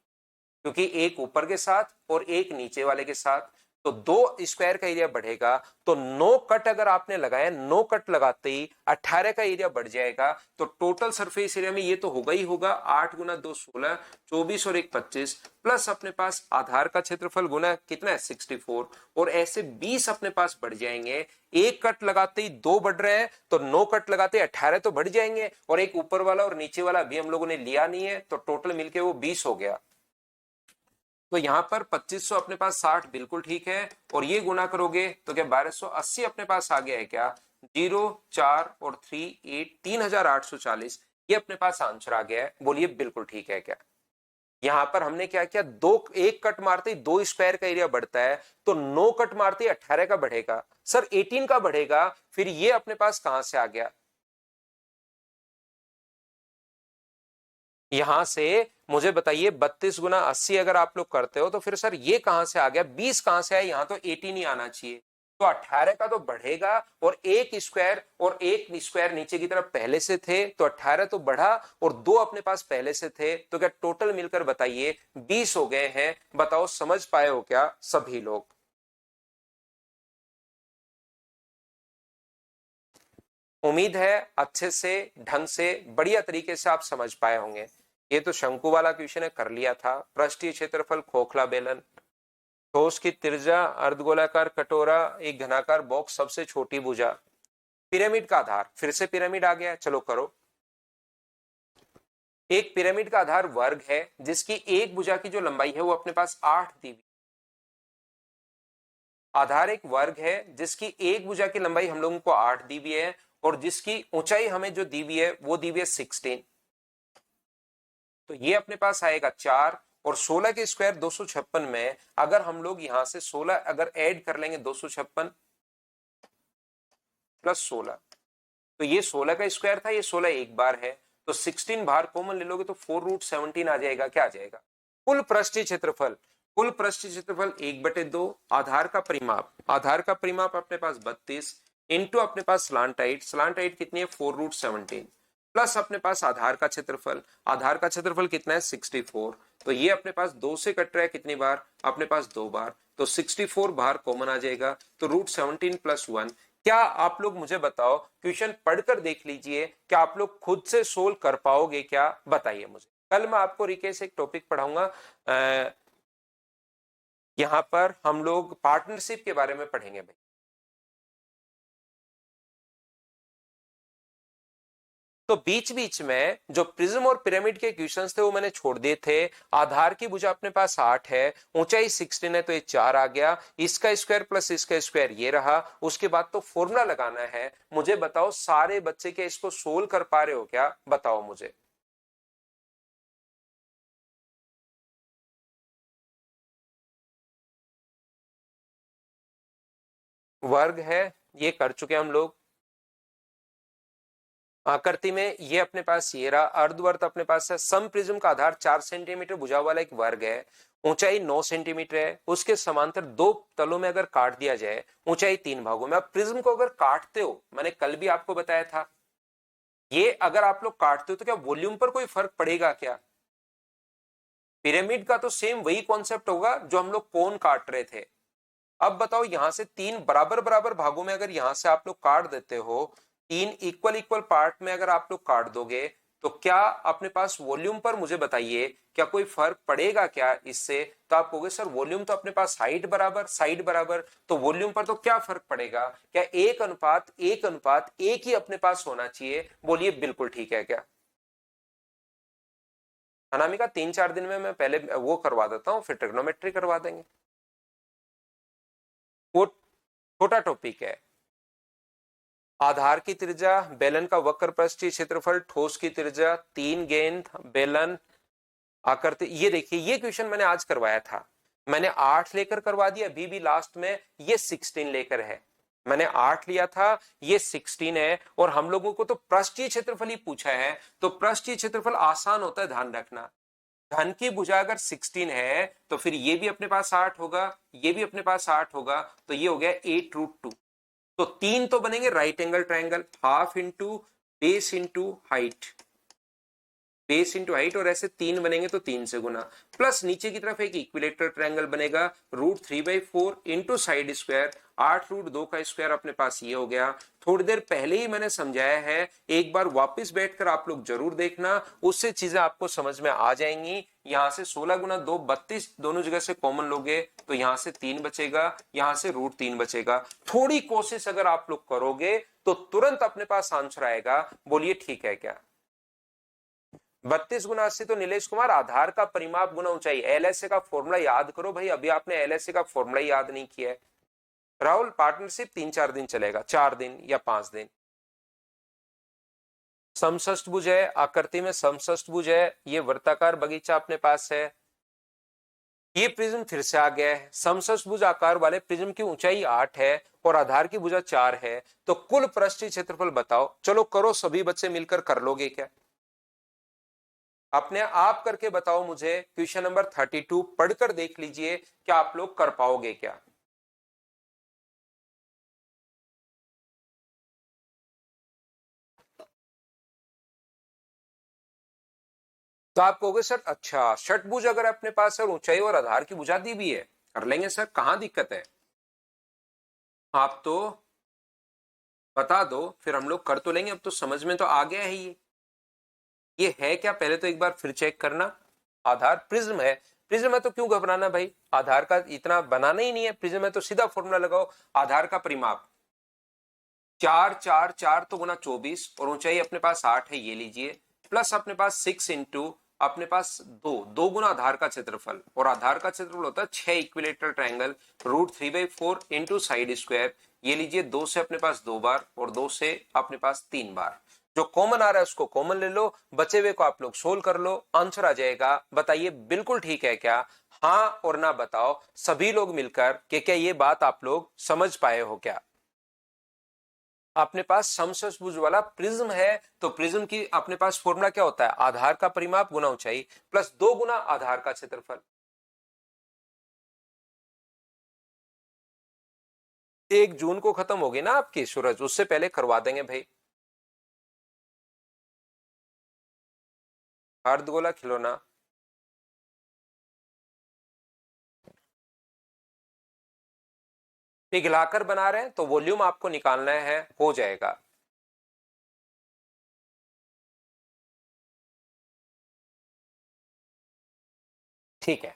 क्योंकि एक ऊपर के साथ और एक नीचे वाले के साथ, तो 2 स्क्वायर का एरिया बढ़ेगा। तो 9 कट अगर आपने लगाए, 9 कट लगाते ही 18 का एरिया बढ़ जाएगा। तो टोटल सरफेस एरिया में ये तो होगा ही होगा, 8 गुना 2 16, 24 और 1 25, प्लस अपने पास आधार का क्षेत्रफल गुना कितना है 64, और ऐसे 20 अपने पास बढ़ जाएंगे। एक कट लगाते ही 2 बढ़ रहे हैं, तो 9 कट लगाते 18 तो बढ़ जाएंगे, और एक ऊपर वाला और नीचे वाला अभी हम लोगों ने लिया नहीं है, तो टोटल मिलके वो 20 हो गया। तो यहां पर 2500 अपने पास 60 बिल्कुल ठीक है, और ये गुना करोगे तो क्या 1280 अपने पास आ गया है क्या? 0 4 और 3 8, 3840, ये अपने पास आंसर आ गया है। बोलिए बिल्कुल ठीक है क्या? यहां पर हमने क्या किया, दो एक कट मारते ही 2 स्क्वायर का एरिया बढ़ता है, तो 9 कट मारते ही 18 का बढ़ेगा, सर 18 का बढ़ेगा, फिर ये अपने पास कहां से आ गया? यहां से मुझे बताइए 32 गुना 80 अगर आप लोग करते हो, तो फिर सर ये कहां से आ गया, 20 कहां से आया? यहां तो 18 ही आना चाहिए। तो 18 का तो बढ़ेगा, और एक स्क्वायर और एक स्क्वायर नीचे की तरफ पहले से थे, तो 18 तो बढ़ा, और 2 अपने पास पहले से थे, तो क्या टोटल मिलकर बताइए 20 हो गए हैं। बताओ समझ पाए हो क्या सभी लोग? उम्मीद है अच्छे से, ढंग से, बढ़िया तरीके से आप समझ पाए होंगे। ये तो शंकु वाला क्वेश्चन है, कर लिया था। पृष्ठीय क्षेत्रफल खोखला बेलन, ठोस की त्रिज्या अर्धगोलाकार कटोरा, एक घनाकार बॉक्स, सबसे छोटी भुजा, पिरामिड का आधार, फिर से पिरामिड आ गया, चलो करो। एक पिरामिड का आधार वर्ग है जिसकी एक भुजा की जो लंबाई है वो अपने पास 8 दी हुई। आधार एक वर्ग है जिसकी एक भुजा की लंबाई हम लोगों को 8 दी हुई है, और जिसकी ऊंचाई हमें जो दी हुई है वो दी हुई है 16। तो ये अपने पास आएगा 4, और 16 के स्क्वायर 256 में अगर हम लोग यहां से 16 अगर ऐड कर लेंगे, 256 प्लस 16, तो ये 16 का स्क्वायर था, ये 16 एक बार है, तो 16 बाहर कॉमन ले लोगे तो 4√17 आ जाएगा। क्या आ जाएगा? कुल पृष्ठीय क्षेत्रफल, कुल पृष्ठीय क्षेत्रफल 1/2, आधार का परिमाप, आधार का परिमाप अपने पास 32, इंटू अपने पास स्लांटाइट, स्लांटाइट कितनी है 4√17, प्लस अपने पास आधार का क्षेत्रफल, आधार का क्षेत्रफल कितना है 64। तो ये अपने पास 2 से कट रहा है कितनी बार? अपने पास 2 बार, तो 64 बाहर कॉमन आ जाएगा, तो √17 प्लस 1। क्या आप लोग मुझे बताओ, क्वेश्चन पढ़कर देख लीजिए, क्या आप लोग खुद से सोल्व कर पाओगे क्या? बताइए मुझे। कल मैं आपको रिकेश एक टॉपिक पढ़ाऊंगा, यहां पर हम लोग पार्टनरशिप के बारे में पढ़ेंगे भाई। तो बीच बीच में जो प्रिज्म और पिरामिड के क्वेश्चंस थे वो मैंने छोड़ दिए थे। आधार की भुजा अपने पास 8 है, ऊंचाई 16 है, तो ये 4 आ गया, इसका स्क्वायर प्लस इसका स्क्वायर ये रहा। उसके बाद तो फॉर्मूला लगाना है। मुझे बताओ सारे बच्चे क्या इसको सोल्व कर पा रहे हो क्या? बताओ मुझे। वर्ग है, ये कर चुके हम लोग। आकृति में ये अपने पास ये रहा, अर्धवर्त अपने पास है। सम प्रिज्म का आधार 4 सेंटीमीटर भुजा वाला एक वर्ग है, ऊंचाई 9 सेंटीमीटर है, उसके समांतर दो तलों में अगर काट दिया जाए, ऊंचाई 3 भागों में। अब प्रिज्म को अगर काटते हो, मैंने कल भी आपको बताया था, ये अगर आप लोग काटते हो तो क्या वॉल्यूम पर कोई फर्क पड़ेगा क्या? पिरामिड का तो सेम वही कॉन्सेप्ट होगा जो हम लोग कोन काट रहे थे। अब बताओ, यहां से 3 बराबर बराबर भागों में अगर यहां से आप लोग काट देते हो, 3 इक्वल इक्वल पार्ट में अगर आप लोग काट दोगे, तो क्या अपने पास वॉल्यूम पर, मुझे बताइए, क्या कोई फर्क पड़ेगा क्या इससे? तो आप कहोगे सर वॉल्यूम तो अपने पास हाइट बराबर साइड बराबर, तो वॉल्यूम पर तो क्या फर्क पड़ेगा? क्या 1:1:1 ही अपने पास होना चाहिए? बोलिए बिल्कुल ठीक है क्या? अनामिका 3-4 दिन में मैं पहले वो करवा देता हूं, फिर ट्रिग्नोमेट्री करवा देंगे। वो छोटा टॉपिक है। आधार की त्रिज्या, बेलन का वक्र पृष्ठीय क्षेत्रफल, ठोस की त्रिज्या, 3 गेंद, बेलन, आकृति। ये देखिए, ये क्वेश्चन मैंने आज करवाया था। मैंने 8 लेकर करवा दिया, अभी भी लास्ट में ये 16 लेकर है। मैंने 8 लिया था, ये 16 है, और हम लोगों को तो पृष्ठीय क्षेत्रफल ही पूछा है। तो पृष्ठीय क्षेत्रफल आसान होता है, ध्यान रखना। धन की भुजा अगर 16 है तो फिर ये भी अपने पास 8 होगा, ये भी अपने पास 8 होगा, तो ये हो गया 8√2। तो 3 तो बनेंगे right angle triangle, half into base into height, base into height, और ऐसे 3 बनेंगे तो 3 से गुना, प्लस नीचे की तरफ एक इक्विलेटरल ट्रायंगल बनेगा, √3/4 इंटू साइड स्क्वायर, 8√2 का स्क्वायर अपने पास ये हो गया। थोड़ी देर पहले ही मैंने समझाया है, एक बार वापस बैठकर आप लोग जरूर देखना, उससे चीजें आपको समझ में आ जाएंगी। यहां से 16 गुना 2 32, दोनों जगह से कॉमन लोगे तो यहां से 3 बचेगा, यहां से √3 बचेगा। थोड़ी कोशिश अगर आप लोग करोगे तो तुरंत अपने पास आंसर आएगा। बोलिए ठीक है क्या? 32 गुना 80 तो नीलेश कुमार आधार का परिमाप गुना ऊंचाई, एलएसए का फॉर्मूला याद करो भाई, अभी आपने एलएसए का फॉर्मूला याद नहीं किया है। राहुल, पार्टनरशिप 3-4 दिन चलेगा, 4 दिन या 5 दिन। समषष्टभुज है, आकृति में समषष्टभुज है, ये वृत्ताकार बगीचा अपने पास है। ये प्रिज्म फिर से आ गया है। समषष्टभुज आकार वाले प्रिज्म की ऊंचाई 8 है और आधार की भुजा 4 है, तो कुल पृष्ठीय क्षेत्रफल बताओ। चलो करो, सभी बच्चे मिलकर कर लोगे क्या? अपने आप करके बताओ मुझे। क्वेश्चन नंबर 32 पढ़कर देख लीजिए, क्या आप लोग कर पाओगे क्या? तो आप कहोगे सर अच्छा, षटभुज अगर अपने पास है, ऊंचाई और आधार की भुजा दी भी है, कर लेंगे सर, कहां दिक्कत है? आप तो बता दो, फिर हम लोग कर तो लेंगे। अब तो समझ में तो आ गया है ये है क्या? पहले तो एक बार फिर चेक करना। आधार प्रिज्म है, प्रिज्म है तो क्यों घबराना भाई, आधार का इतना बनाना ही नहीं है। प्रिज्म है तो सीधा फॉर्मूला लगाओ, आधार का परिमाप 4 तो गुना 24, और ऊंचाई अपने पास 8 है, ये लीजिए, प्लस अपने पास 6 इंटू अपने पास 2 गुना आधार का क्षेत्रफल, और आधार का क्षेत्रफल होता है 6 equilateral triangle, √3/4 into side square, ये लीजिए, 2 से अपने पास 2 बार और 2 से अपने पास 3 बार। जो कॉमन आ रहा है उसको कॉमन ले लो, बचे हुए को आप लोग सोल्व कर लो, आंसर आ जाएगा। बताइए बिल्कुल ठीक है क्या? हाँ और ना बताओ सभी लोग मिलकर कि क्या ये बात आप लोग समझ पाए हो क्या? अपने पास समषष्टभुज वाला प्रिज्म है, तो प्रिज्म की अपने पास फॉर्मूला क्या होता है? आधार का परिमाप गुना ऊंचाई प्लस 2 गुना आधार का क्षेत्रफल। 1 जून को खत्म होगी ना आपकी सूरज, उससे पहले करवा देंगे भाई। अर्धगोला खिलौना, पिघलाकर बना रहे हैं तो वॉल्यूम आपको निकालना है, हो जाएगा। ठीक है,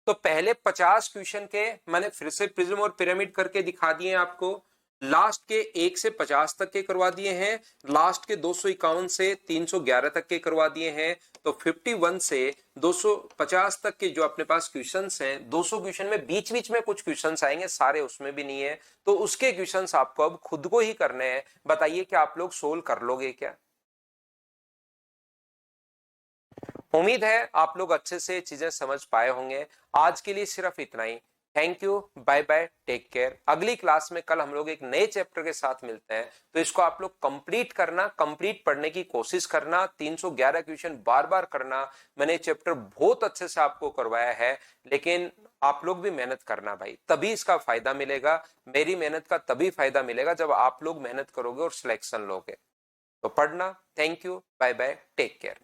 तो पहले 50 क्वेश्चन के मैंने फिर से प्रिज्म और पिरामिड करके दिखा दिए आपको। लास्ट के 1 से 50 तक के करवा दिए हैं, लास्ट के 251 से 311 तक के करवा दिए हैं। तो 51 से 250 तक के जो अपने पास क्वेश्चंस हैं, 200 क्वेश्चन में बीच बीच में कुछ क्वेश्चंस आएंगे, सारे उसमें भी नहीं है, तो उसके क्वेश्चंस आपको अब खुद को ही करने हैं। बताइए कि आप लोग सोल्व कर लोगे क्या? उम्मीद है आप लोग अच्छे से चीजें समझ पाए होंगे। आज के लिए सिर्फ इतना ही। Thank you, bye bye, take care. अगली क्लास में कल हम लोग एक नए चैप्टर के साथ मिलते हैं, तो इसको आप लोग कंप्लीट करना, कंप्लीट पढ़ने की कोशिश करना, 311 क्वेश्चन बार बार करना। मैंने चैप्टर बहुत अच्छे से आपको करवाया है, लेकिन आप लोग भी मेहनत करना भाई, तभी इसका फायदा मिलेगा। मेरी मेहनत का तभी फायदा मिलेगा जब आप लोग मेहनत करोगे और सिलेक्शन लोगे। तो पढ़ना। Thank you, bye bye, take care.